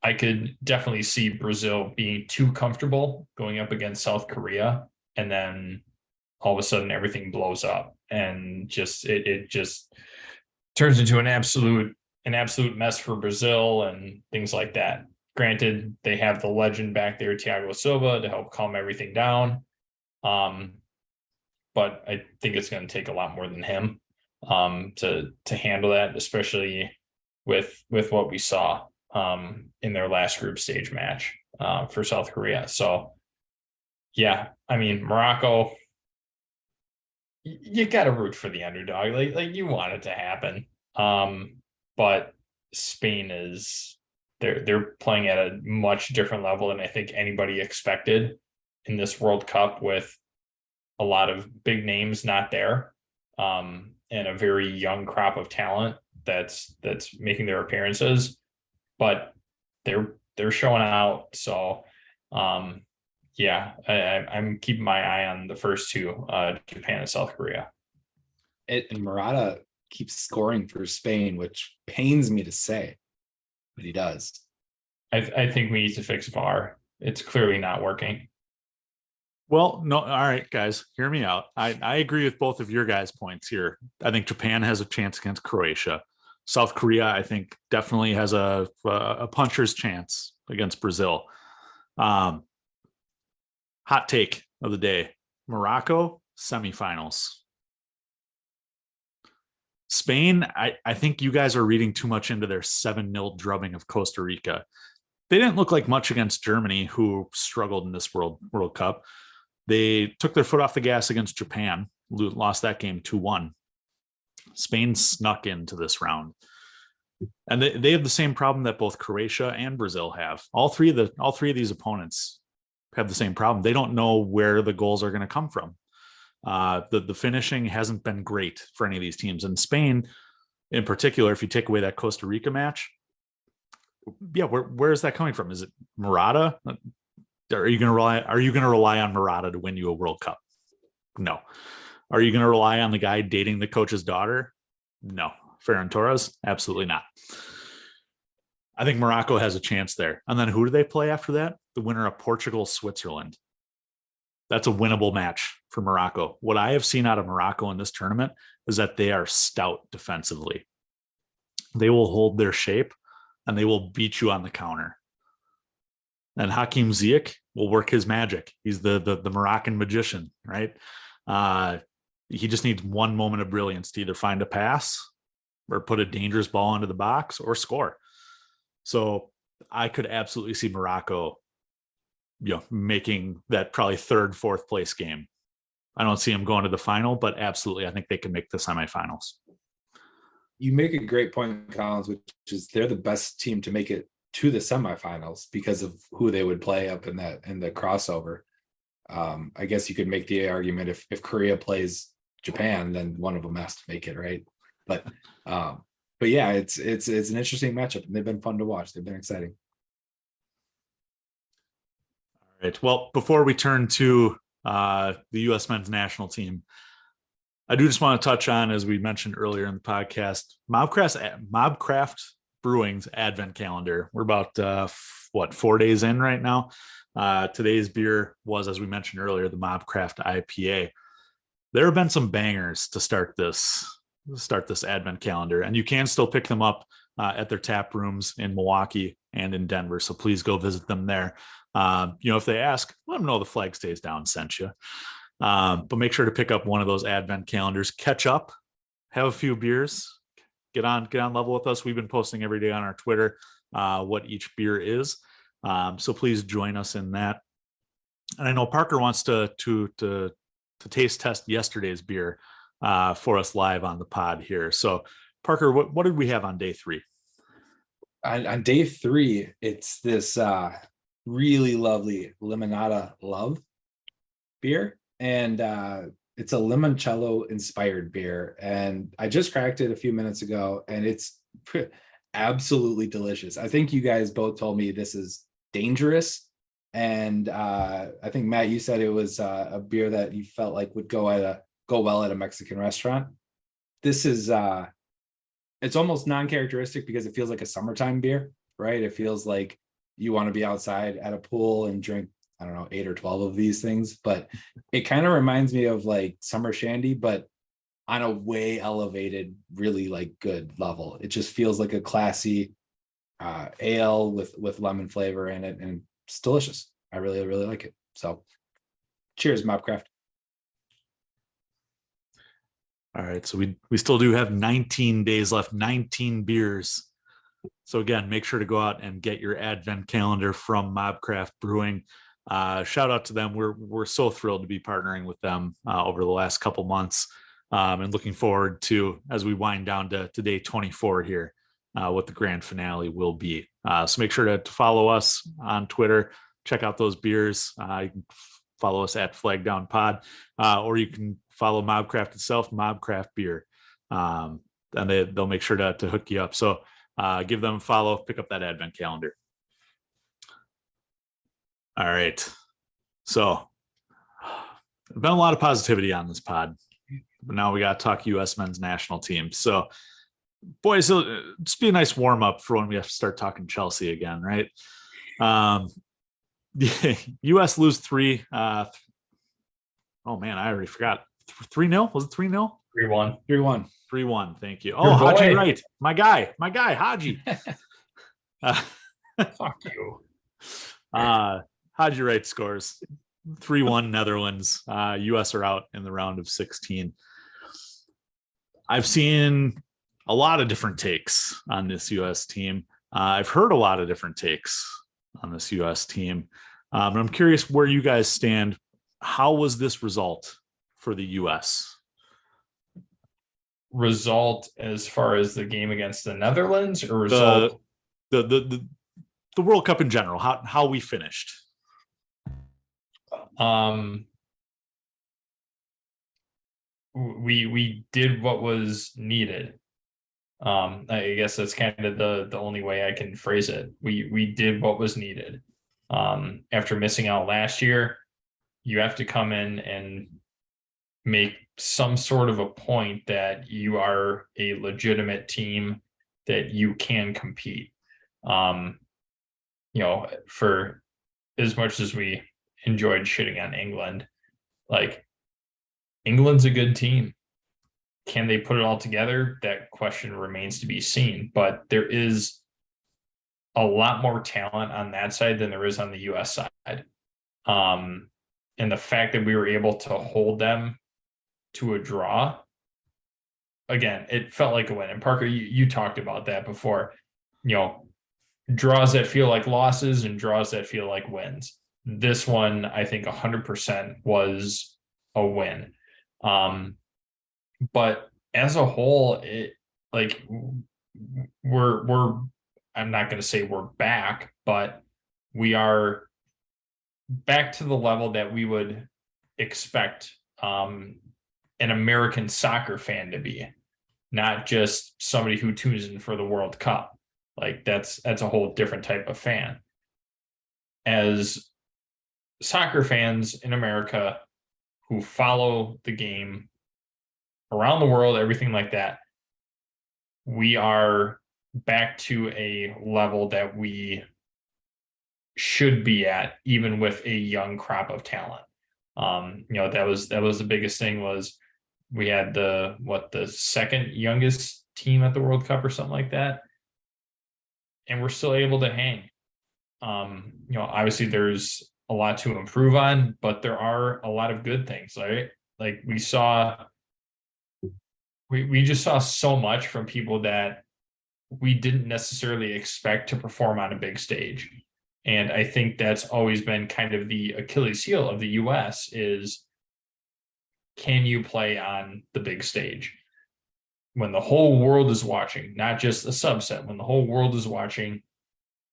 I could definitely see Brazil being too comfortable going up against South Korea, and then all of a sudden everything blows up, and it just turns into an absolute mess for Brazil and things like that. Granted, they have the legend back there, Thiago Silva, to help calm everything down. But I think it's going to take a lot more than him to handle that, especially with what we saw. in their last group stage match for South Korea. So, yeah, I mean, Morocco, you got to root for the underdog. Like you want it to happen. But Spain is they're playing at a much different level than I think anybody expected in this World Cup, with a lot of big names not there, and a very young crop of talent that's making their appearances, but they're showing out. So yeah, I'm keeping my eye on the first two, Japan and South Korea. And Murata keeps scoring for Spain, which pains me to say, but he does. I think we need to fix VAR. It's clearly not working. Well, no. All right, guys, hear me out. I agree with both of your guys' points here. I think Japan has a chance against Croatia. South Korea, I think, definitely has a puncher's chance against Brazil. Hot take of the day: Morocco semifinals. Spain, I think you guys are reading too much into their 7-0 drubbing of Costa Rica. They didn't look like much against Germany, who struggled in this World Cup. They took their foot off the gas against Japan, lost that game 2-1. Spain snuck into this round. And they have the same problem that both Croatia and Brazil have. All three of these opponents have the same problem. They don't know where the goals are going to come from. The finishing hasn't been great for any of these teams. And Spain, in particular, if you take away that Costa Rica match, yeah, where is that coming from? Is it Murata? Are you going to rely on Murata to win you a World Cup? No. Are you going to rely on the guy dating the coach's daughter? No. Ferran Torres? Absolutely not. I think Morocco has a chance there. And then who do they play after that? The winner of Portugal, Switzerland. That's a winnable match for Morocco. What I have seen out of Morocco in this tournament is that they are stout defensively. They will hold their shape and they will beat you on the counter. And Hakim Ziyech will work his magic. He's the Moroccan magician, right? He just needs one moment of brilliance to either find a pass or put a dangerous ball into the box or score. So I could absolutely see Morocco, making that probably third, fourth place game. I don't see them going to the final, but absolutely, I think they can make the semifinals. You make a great point, Collins, which is they're the best team to make it to the semifinals because of who they would play up in the crossover. I guess you could make the argument if Korea plays Japan, then one of them has to make it, right? But yeah, it's an interesting matchup, and they've been fun to watch. They've been exciting. All right. Well, before we turn to the U.S. men's national team, I do just want to touch on, as we mentioned earlier in the podcast, Mobcraft Brewing's Advent calendar. We're about 4 days in right now. Today's beer was, as we mentioned earlier, the Mobcraft IPA. There have been some bangers to start this Advent calendar, and you can still pick them up at their tap rooms in Milwaukee and in Denver. So please go visit them there. If they ask, let them know the Flag Stays Down sent you. But make sure to pick up one of those Advent calendars, catch up, have a few beers, get on level with us. We've been posting every day on our Twitter what each beer is. So please join us in that. And I know Parker wants to taste test yesterday's beer for us live on the pod here. So Parker, what did we have on day 3? On day 3, it's this really lovely Limonada Love beer, and it's a limoncello inspired beer, and I just cracked it a few minutes ago, and it's absolutely delicious. I think you guys both told me this is dangerous, and I think Matt, you said it was a beer that you felt like would go well at a Mexican restaurant. This is it's almost non-characteristic because it feels like a summertime beer, right? It feels like you want to be outside at a pool and drink, I don't know, 8 or 12 of these things, but it kind of reminds me of like summer shandy, but on a way elevated, really like good level. It just feels like a classy ale with lemon flavor in it, and it's delicious. I really, really like it. So cheers, Mobcraft. All right, so we still do have 19 days left, 19 beers So again, make sure to go out and get your advent calendar from Mobcraft Brewing. Shout out to them. We're so thrilled to be partnering with them over the last couple months, and looking forward to, as we wind down to day 24 here, what the grand finale will be. So make sure to follow us on Twitter. Check out those beers. You can follow us at Flag Down Pod, or you can follow Mobcraft itself, Mobcraft Beer, and they'll make sure to hook you up. So give them a follow, pick up that advent calendar. All right. So been a lot of positivity on this pod, but now we got to talk U.S. men's national team. So boys, it'll just be a nice warm up for when we have to start talking Chelsea again, right? U.S. lose 3. Oh man, I already forgot. 3-0? Was it 3-0? 3-1. 3-1. 3-1. Thank you. Oh, Haji, right. My guy, Haji. Fuck you. Haji Wright scores 3-1 Netherlands. US are out in the round of 16. I've seen a lot of different takes on this US team. I've heard a lot of different takes on this US team. And I'm curious where you guys stand. How was this result for the US? Result as far as the game against the Netherlands, or result the World Cup in general, how we finished? We did what was needed. I guess that's kind of the only way I can phrase it. We did what was needed. After missing out last year, you have to come in and make some sort of a point that you are a legitimate team, that you can compete. For as much as we enjoyed shitting on England, like, England's a good team. Can they put it all together? That question remains to be seen, but there is a lot more talent on that side than there is on the US side. And the fact that we were able to hold them to a draw, again, it felt like a win. And Parker, you talked about that before. Draws that feel like losses and draws that feel like wins. This one, I think 100% was a win. But as a whole, we're I'm not going to say we're back, but we are back to the level that we would expect an American soccer fan to be, not just somebody who tunes in for the World Cup. Like, that's a whole different type of fan. As soccer fans in America who follow the game around the world, everything like that, we are back to a level that we should be at, even with a young crop of talent. That was the biggest thing. Was we had the second youngest team at the World Cup or something like that, and we're still able to hang. Obviously there's a lot to improve on, but there are a lot of good things, right? Like, we just saw so much from people that we didn't necessarily expect to perform on a big stage. And I think that's always been kind of the Achilles heel of the US is, can you play on the big stage? When the whole world is watching, not just a subset, when the whole world is watching,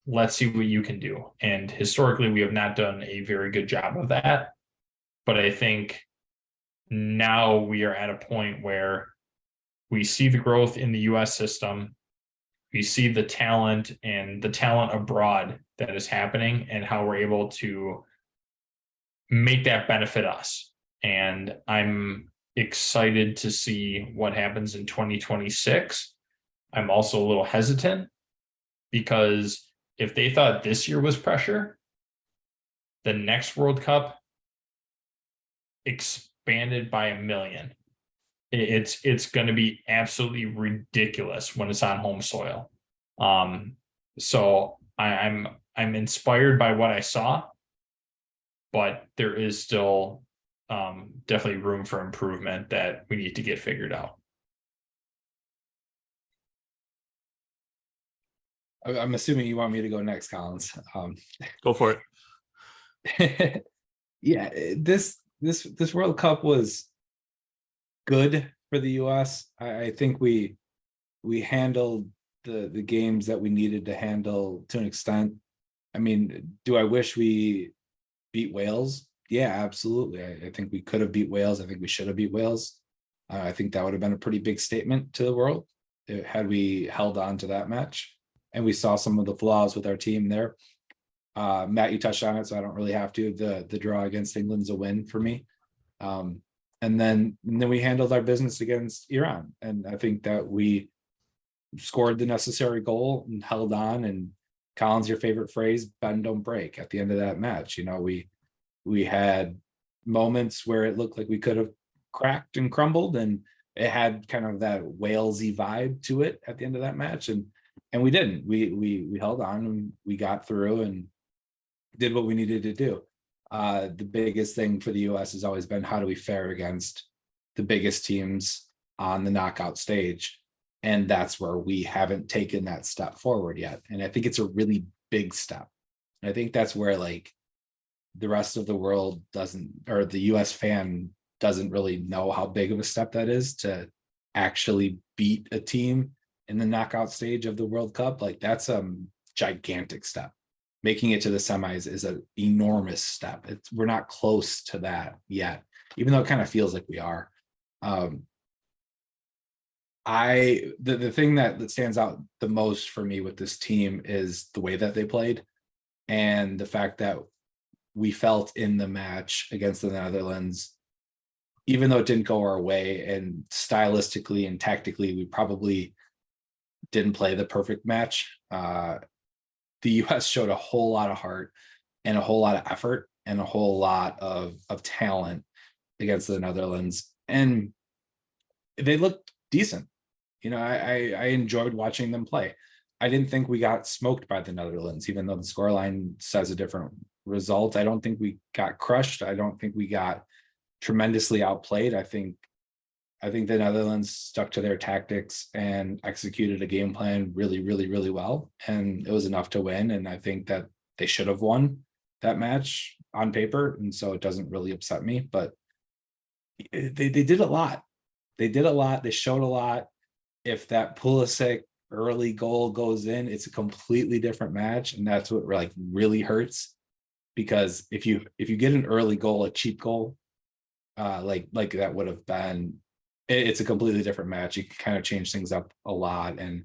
let's see what you can do. And historically, we have not done a very good job of that. But I think now we are at a point where we see the growth in the US system. We see the talent and the talent abroad that is happening, and how we're able to make that benefit us. And I'm excited to see what happens in 2026. I'm also a little hesitant, because if they thought this year was pressure, the next World Cup expanded by 1 million. It's going to be absolutely ridiculous when it's on home soil. So I'm inspired by what I saw, but there is still definitely room for improvement that we need to get figured out. I'm assuming you want me to go next, Collins. Go for it. Yeah, this World Cup was good for the US. I think we handled the games that we needed to handle to an extent. I mean, do I wish we beat Wales? Yeah, absolutely. I think we could have beat Wales. I think we should have beat Wales. I think that would have been a pretty big statement to the world had we held on to that match. And we saw some of the flaws with our team there. Matt, you touched on it, so I don't really have to. The draw against England's a win for me. And then we handled our business against Iran. And I think that we scored the necessary goal and held on. And Collins, your favorite phrase, bend don't break at the end of that match. You know, we had moments where it looked like we could have cracked and crumbled, and it had kind of that Walesy vibe to it at the end of that match. And we didn't. We held on and we got through and did what we needed to do. The biggest thing for the US has always been, how do we fare against the biggest teams on the knockout stage? And that's where we haven't taken that step forward yet. And I think it's a really big step. And I think that's where like the rest of the world doesn't, or the US fan doesn't really know how big of a step that is to actually beat a team in the knockout stage of the World Cup. Like that's a gigantic step. Making it to the semis is an enormous step. We're not close to that yet, even though it kind of feels like we are. The thing that stands out the most for me with this team is the way that they played, and the fact that we felt in the match against the Netherlands, even though it didn't go our way, and stylistically and tactically, we probably didn't play the perfect match. The US showed a whole lot of heart and a whole lot of effort and a whole lot of talent against the Netherlands. And they looked decent. You know, I enjoyed watching them play. I didn't think we got smoked by the Netherlands, even though the scoreline says a different result. I don't think we got crushed. I don't think we got tremendously outplayed. I think the Netherlands stuck to their tactics and executed a game plan really, really, really well. And it was enough to win. And I think that they should have won that match on paper. And so it doesn't really upset me, but they did a lot. They did a lot. They showed a lot. If that Pulisic early goal goes in, it's a completely different match. And that's what like really hurts, because if you get an early goal, a cheap goal, like that would have been, it's a completely different match. You can kind of change things up a lot. And,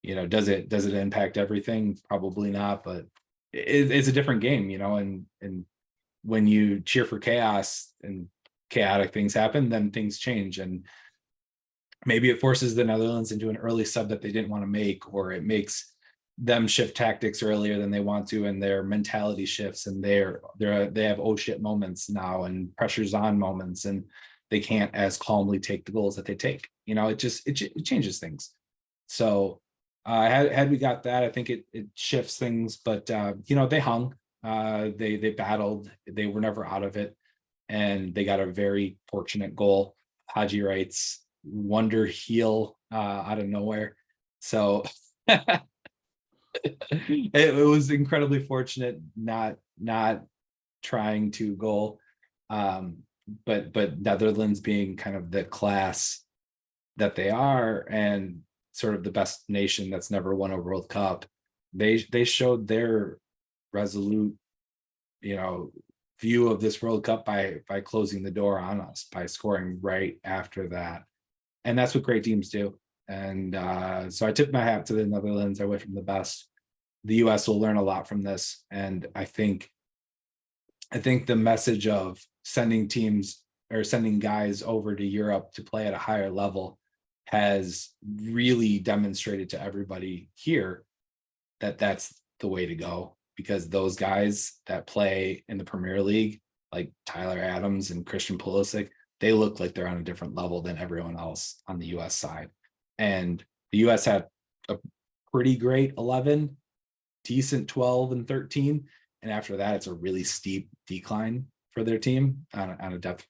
you know, does it impact everything? Probably not, but it's a different game, you know, and when you cheer for chaos and chaotic things happen, then things change. And maybe it forces the Netherlands into an early sub that they didn't want to make, or it makes them shift tactics earlier than they want to, and their mentality shifts, and they have oh shit moments now and pressures on moments, and they can't as calmly take the goals that they take. You know, it changes things. So had we got that, I think it shifts things. But you know, they hung, they battled, they were never out of it, and they got a very fortunate goal. Haji writes, wonder heel out of nowhere. So it was incredibly fortunate, not trying to goal. But Netherlands being kind of the class that they are, and sort of the best nation that's never won a World Cup, they showed their resolute, you know, view of this World Cup by closing the door on us, by scoring right after that. And that's what great teams do. And so I tip my hat to the Netherlands. I wish them the best. The US will learn a lot from this. And I think the message of sending teams or sending guys over to Europe to play at a higher level has really demonstrated to everybody here that that's the way to go, because those guys that play in the Premier League, like Tyler Adams and Christian Pulisic, they look like they're on a different level than everyone else on the US side. And the US had a pretty great 11, decent 12 and 13. And after that, it's a really steep decline for their team on a depth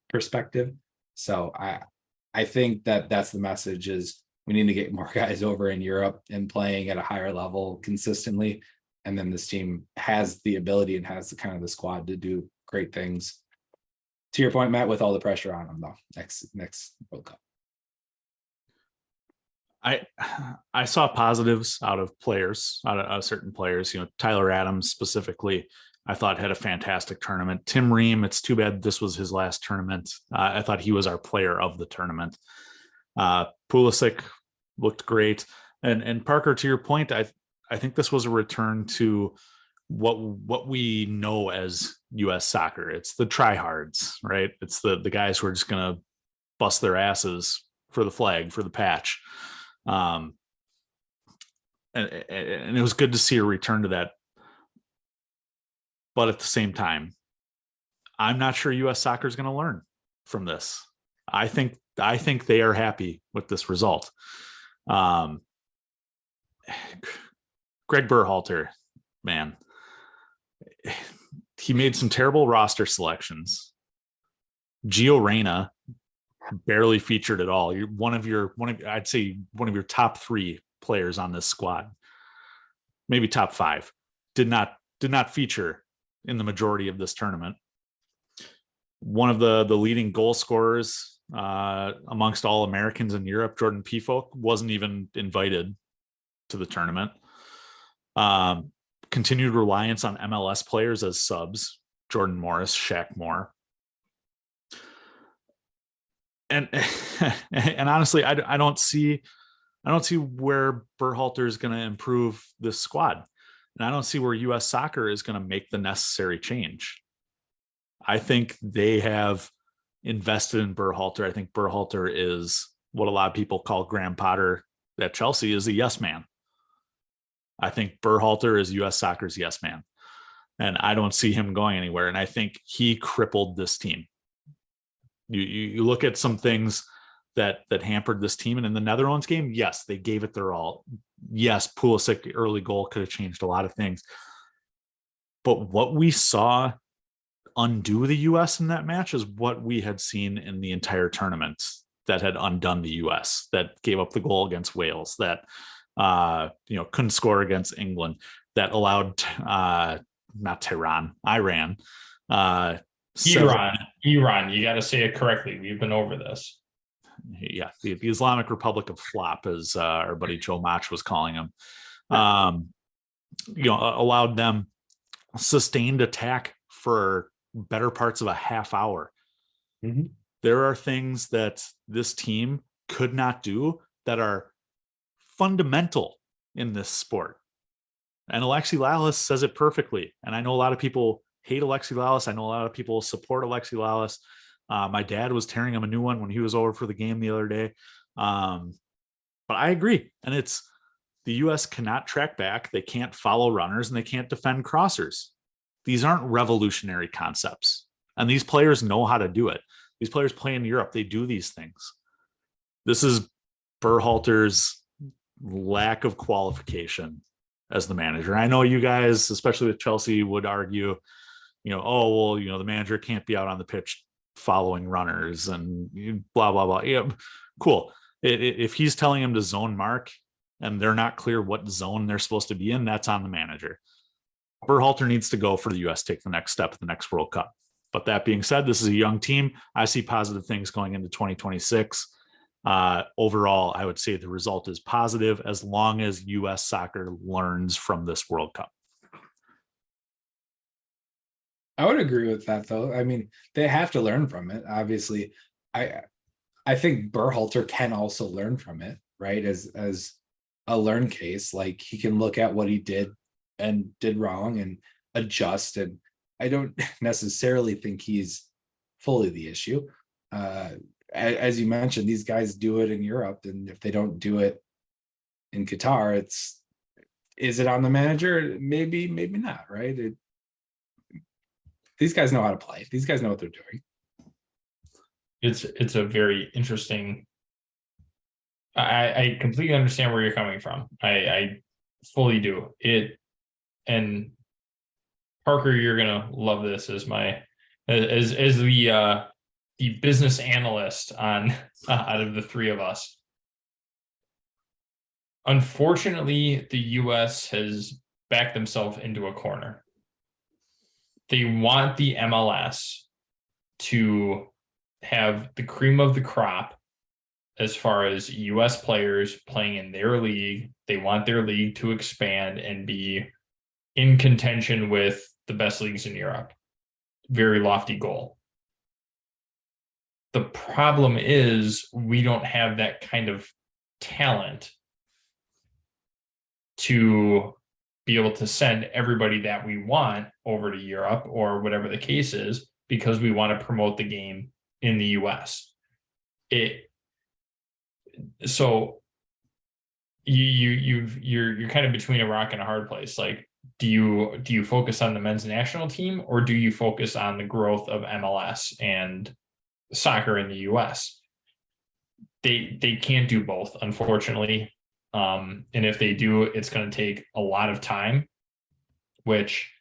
perspective. So I think that that's the message, is We need to get more guys over in Europe and playing at a higher level consistently. And then this team has the ability and has the kind of the squad to do great things. To your point, Matt, with all the pressure on them though, next World Cup. I saw positives out of players, out of certain players. Tyler Adams specifically, I thought had a fantastic tournament. Tim Ream, it's too bad this was his last tournament. I thought he was our player of the tournament. Pulisic looked great, and Parker, to your point, I think this was a return to what we know as U.S. soccer. It's the tryhards, right? It's the guys who are just gonna bust their asses for the flag, for the patch. And it was good to see a return to that. But at the same time, I'm not sure U.S. soccer is going to learn from this. I think they are happy with this result. Greg Berhalter, man, he made some terrible roster selections. Gio Reyna barely featured at all. You're I'd say one of your top 3 players on this squad, maybe top 5, did not feature in the majority of this tournament. One of the leading goal scorers amongst all Americans in Europe, Jordan Pifo, wasn't even invited to the tournament. Continued reliance on MLS players as subs, Jordan Morris, Shaq Moore. And honestly, I don't see where Berhalter is going to improve this squad. And I don't see where U.S. soccer is going to make the necessary change. I think they have invested in Berhalter. I think Berhalter is what a lot of people call Graham Potter at Chelsea, is a yes man. I think Berhalter is U.S. soccer's yes man. And I don't see him going anywhere. And I think he crippled this team. You look at some things that hampered this team. And in the Netherlands game, yes, they gave it their all. Yes, Pulisic early goal could have changed a lot of things. But what we saw undo the U.S. in that match is what we had seen in the entire tournament that had undone the U.S., that gave up the goal against Wales, that couldn't score against England, that allowed not Tehran, Iran. Iran, you got to say it correctly. We've been over this. Yeah, the Islamic Republic of Flop, as our buddy Joe Mach was calling them, allowed them sustained attack for better parts of a half hour. Mm-hmm. There are things that this team could not do that are fundamental in this sport. And Alexi Lalas says it perfectly. And I know a lot of people hate Alexi Lalas. I know a lot of people support Alexi Lalas. My dad was tearing him a new one when he was over for the game the other day. But I agree. And it's the U.S. cannot track back. They can't follow runners and they can't defend crossers. These aren't revolutionary concepts. And these players know how to do it. These players play in Europe. They do these things. This is Berhalter's lack of qualification as the manager. I know you guys, especially with Chelsea, would argue, the manager can't be out on the pitch following runners and blah, blah, blah. Yeah, cool. If he's telling him to zone mark and they're not clear what zone they're supposed to be in, that's on the manager. Berhalter needs to go for the U.S. take the next step at the next World Cup. But that being said, this is a young team. I see positive things going into 2026. Overall, I would say the result is positive as long as U.S. soccer learns from this World Cup. I would agree with that, though. I mean, they have to learn from it. Obviously, I think Berhalter can also learn from it, right? As a learn case, like he can look at what he did and did wrong and adjust. And I don't necessarily think he's fully the issue. As you mentioned, these guys do it in Europe, and if they don't do it in Qatar, is it on the manager? Maybe not, right? These guys know how to play. These guys know what they're doing. It's a very interesting. I completely understand where you're coming from. I fully do it. And Parker, you're gonna love this as the business analyst on out of the three of us. unfortunately, the US has backed themselves into a corner. They want the MLS to have the cream of the crop as far as US players playing in their league. They want their league to expand and be in contention with the best leagues in Europe. Very lofty goal. The problem is we don't have that kind of talent to be able to send everybody that we want over to Europe or whatever the case is, because we want to promote the game in the US. So you're kind of between a rock and a hard place. Like, do you focus on the men's national team, or do you focus on the growth of MLS and soccer in the US? They can't do both, unfortunately. And if they do, it's going to take a lot of time, which,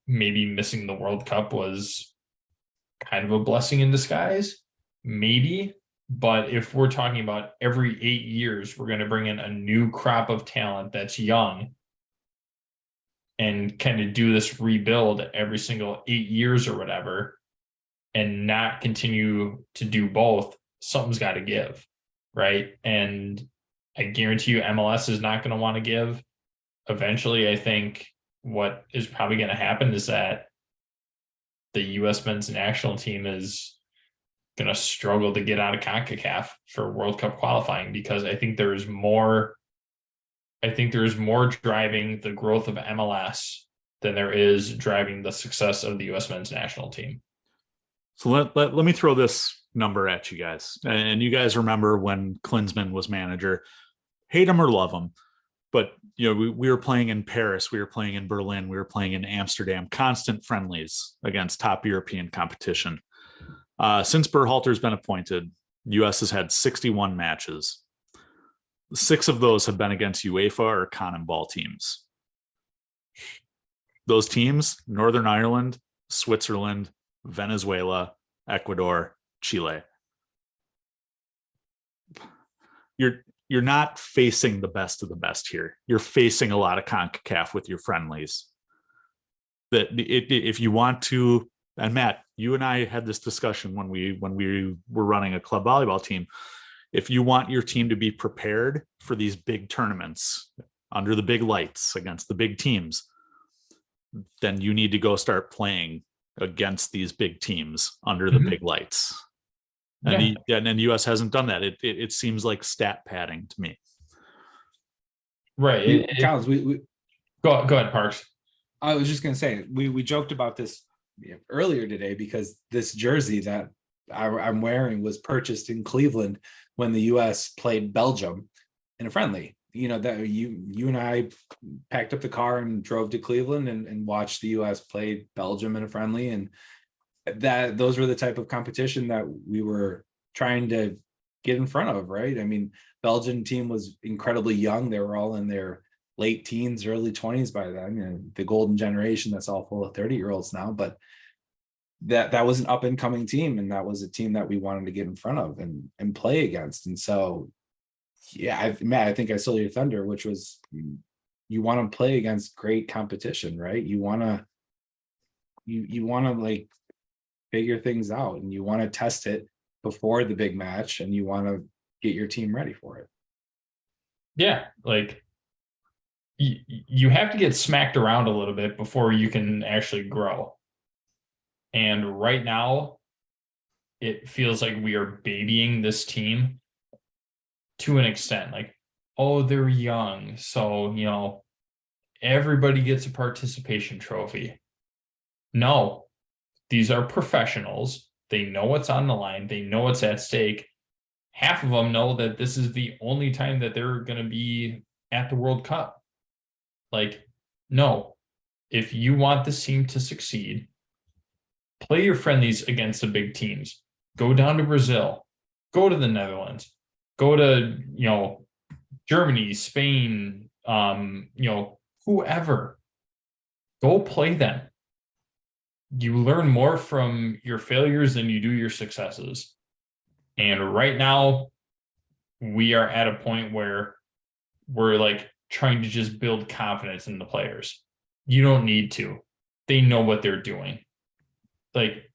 maybe missing the World Cup was kind of a blessing in disguise, maybe. But if we're talking about every 8 years, we're going to bring in a new crop of talent that's young and kind of do this rebuild every single 8 years or whatever, and not continue to do both, something's got to give, right? And I guarantee you MLS is not going to want to give. Eventually, I think what is probably going to happen is that the U.S. men's national team is going to struggle to get out of CONCACAF for World Cup qualifying, because I think there's more driving the growth of MLS than there is driving the success of the U.S. men's national team. So let me throw this number at you guys. And you guys remember when Klinsmann was manager, hate him or love him, but we were playing in Paris, we were playing in Berlin, we were playing in Amsterdam, constant friendlies against top European competition. Since Berhalter's been appointed, U.S. has had 61 matches. 6 of those have been against UEFA or CONMEBOL teams. Those teams: Northern Ireland, Switzerland, Venezuela, Ecuador, Chile. You're not facing the best of the best here. You're facing a lot of CONCACAF with your friendlies. If you want to, and Matt, you and I had this discussion when we were running a club volleyball team. If you want your team to be prepared for these big tournaments under the big lights against the big teams, then you need to go start playing against these big teams under the big lights. And the US hasn't done that. It seems like stat padding to me. Right. Collins, go ahead, Parks. I was just going to say, we joked about this earlier today, because this jersey that I'm wearing was purchased in Cleveland when the US played Belgium in a friendly. That you and I packed up the car and drove to Cleveland and watched the US play Belgium in a friendly, and those were the type of competition that we were trying to get in front of, right? I mean, Belgian team was incredibly young. They were all in their late teens, early 20s by then. The golden generation that's all full of 30-year-olds now, but that was an up and coming team, and that was a team that we wanted to get in front of and play against. And so, yeah, Matt, I think I stole your thunder, which was, you want to play against great competition, right? You want to like figure things out, and you want to test it before the big match, and you want to get your team ready for it. Yeah, like you have to get smacked around a little bit before you can actually grow. And right now, it feels like we are babying this team to an extent. Like, oh, they're young, so everybody gets a participation trophy. No, these are professionals. They know what's on the line. They know what's at stake. Half of them know that this is the only time that they're going to be at the World Cup. Like, no, if you want this team to succeed, play your friendlies against the big teams. Go down to Brazil. Go to the Netherlands. Go to, Germany, Spain, whoever. Go play them. You learn more from your failures than you do your successes. And right now, we are at a point where we're like trying to just build confidence in the players. You don't need to. They know what they're doing. Like,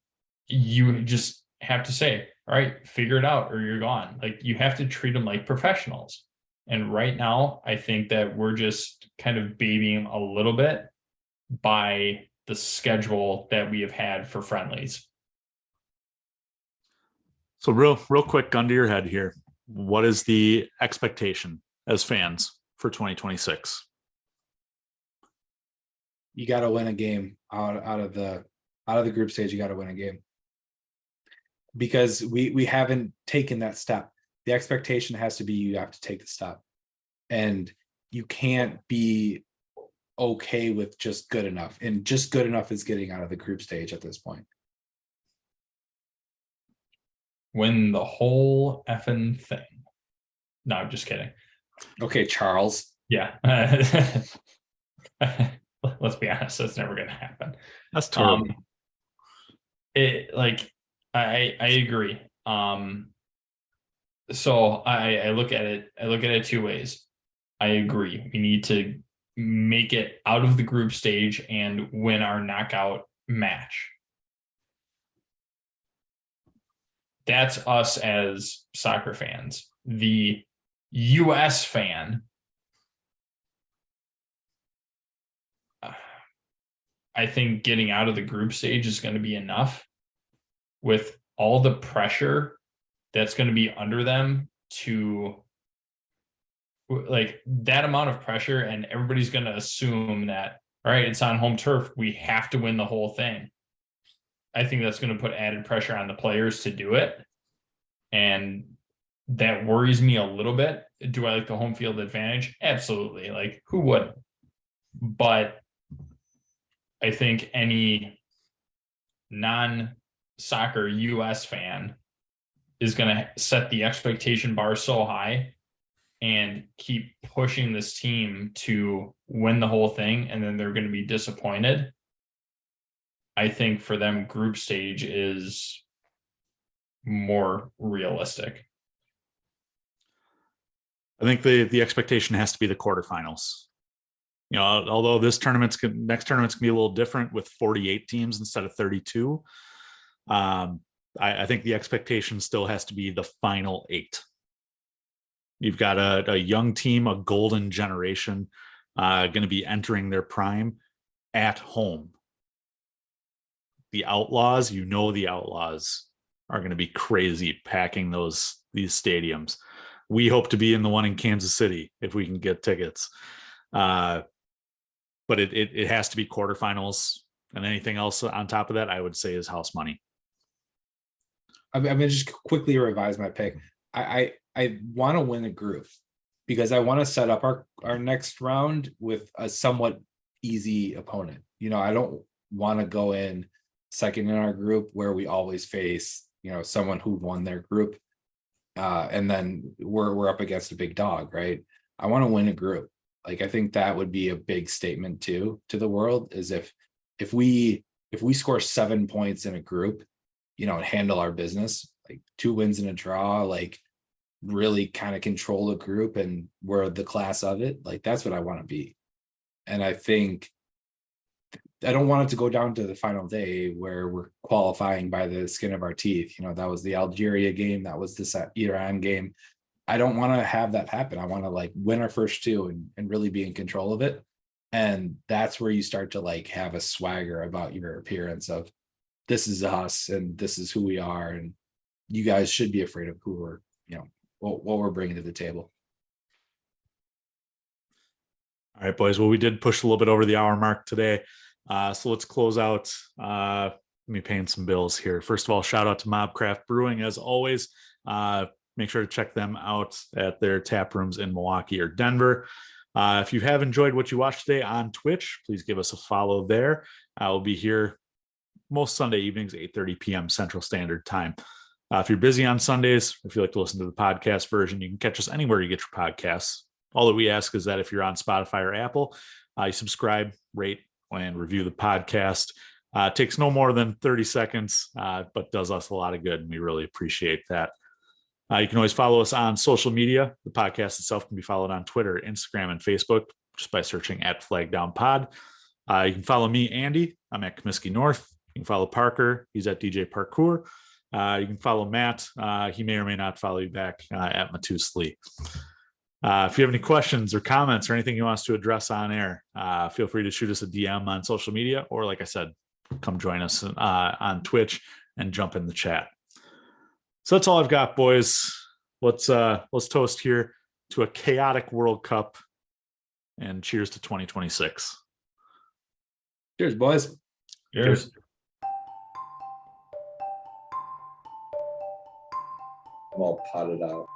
you just have to say, all right, figure it out or you're gone. Like, you have to treat them like professionals. And right now, I think that we're just kind of babying a little bit by the schedule that we have had for friendlies. So real quick, gun to your head here. What is the expectation as fans for 2026? You got to win a game out of the group stage. You got to win a game, because we haven't taken that step. The expectation has to be you have to take the step, and you can't be okay with just good enough. And just good enough is getting out of the group stage at this point. Win the whole effing thing. No, I'm just kidding. Okay, Charles. Yeah. Let's be honest, that's never going to happen. That's terrible. I agree. So I look at it two ways. I agree. We need to make it out of the group stage and win our knockout match. That's us as soccer fans. The US fan, I think getting out of the group stage is going to be enough, with all the pressure that's going to be under them, to like that amount of pressure, and everybody's going to assume that, all right, it's on home turf, we have to win the whole thing. I think that's going to put added pressure on the players to do it. And that worries me a little bit. Do I like the home field advantage? Absolutely. Like, who wouldn't? But I think any non-soccer US fan is going to set the expectation bar so high and keep pushing this team to win the whole thing, and then they're going to be disappointed. I think for them, group stage is more realistic. I think the expectation has to be the quarterfinals. You know, although next tournament's gonna be a little different with 48 teams instead of 32. I think the expectation still has to be the final 8. You've got a young team, a golden generation, going to be entering their prime at home. The Outlaws, the Outlaws are going to be crazy packing these stadiums. We hope to be in the one in Kansas City if we can get tickets. But it has to be quarterfinals, and anything else on top of that, I would say, is house money. I'm going to just quickly revise my pick. I want to win a group because I want to set up our next round with a somewhat easy opponent. You know, I don't want to go in second in our group where we always face, you know, someone who won their group. And then we're up against a big dog, right? I want to win a group. Like, I think that would be a big statement too to the world, is if we score 7 points in a group, you know, and handle our business, like 2 wins and a draw, like really kind of control the group and we're the class of it. Like, that's what I want to be. And I think I don't want it to go down to the final day where we're qualifying by the skin of our teeth. You know, that was the Algeria game. That was the Iran game. I don't want to have that happen. I want to like win our first 2 and really be in control of it. And that's where you start to like have a swagger about your appearance of, this is us and this is who we are. And you guys should be afraid of who we're, you know, what we're bringing to the table. All right, boys. Well, we did push a little bit over the hour mark today. So let's close out. Let me pay some bills here. First of all, shout out to Mobcraft Brewing as always. Make sure to check them out at their tap rooms in Milwaukee or Denver. If you have enjoyed what you watched today on Twitch, please give us a follow there. I'll be here most Sunday evenings, 8:30 p.m. Central Standard Time. If you're busy on Sundays, or if you like to listen to the podcast version, you can catch us anywhere you get your podcasts. All that we ask is that if you're on Spotify or Apple, you subscribe, rate, and review the podcast. It takes no more than 30 seconds, but does us a lot of good, and we really appreciate that. You can always follow us on social media. The podcast itself can be followed on Twitter, Instagram, and Facebook just by searching @FlagDownPod. You can follow me, Andy. I'm at Comiskey North. You can follow Parker. He's at DJ Parkour. You can follow Matt. He may or may not follow you back at Matus Lee. If you have any questions or comments or anything you want us to address on air, feel free to shoot us a DM on social media, or like I said, come join us on Twitch and jump in the chat. So that's all I've got, boys. Let's toast here to a chaotic World Cup, and cheers to 2026. Cheers, boys. Cheers. I'm all potted out.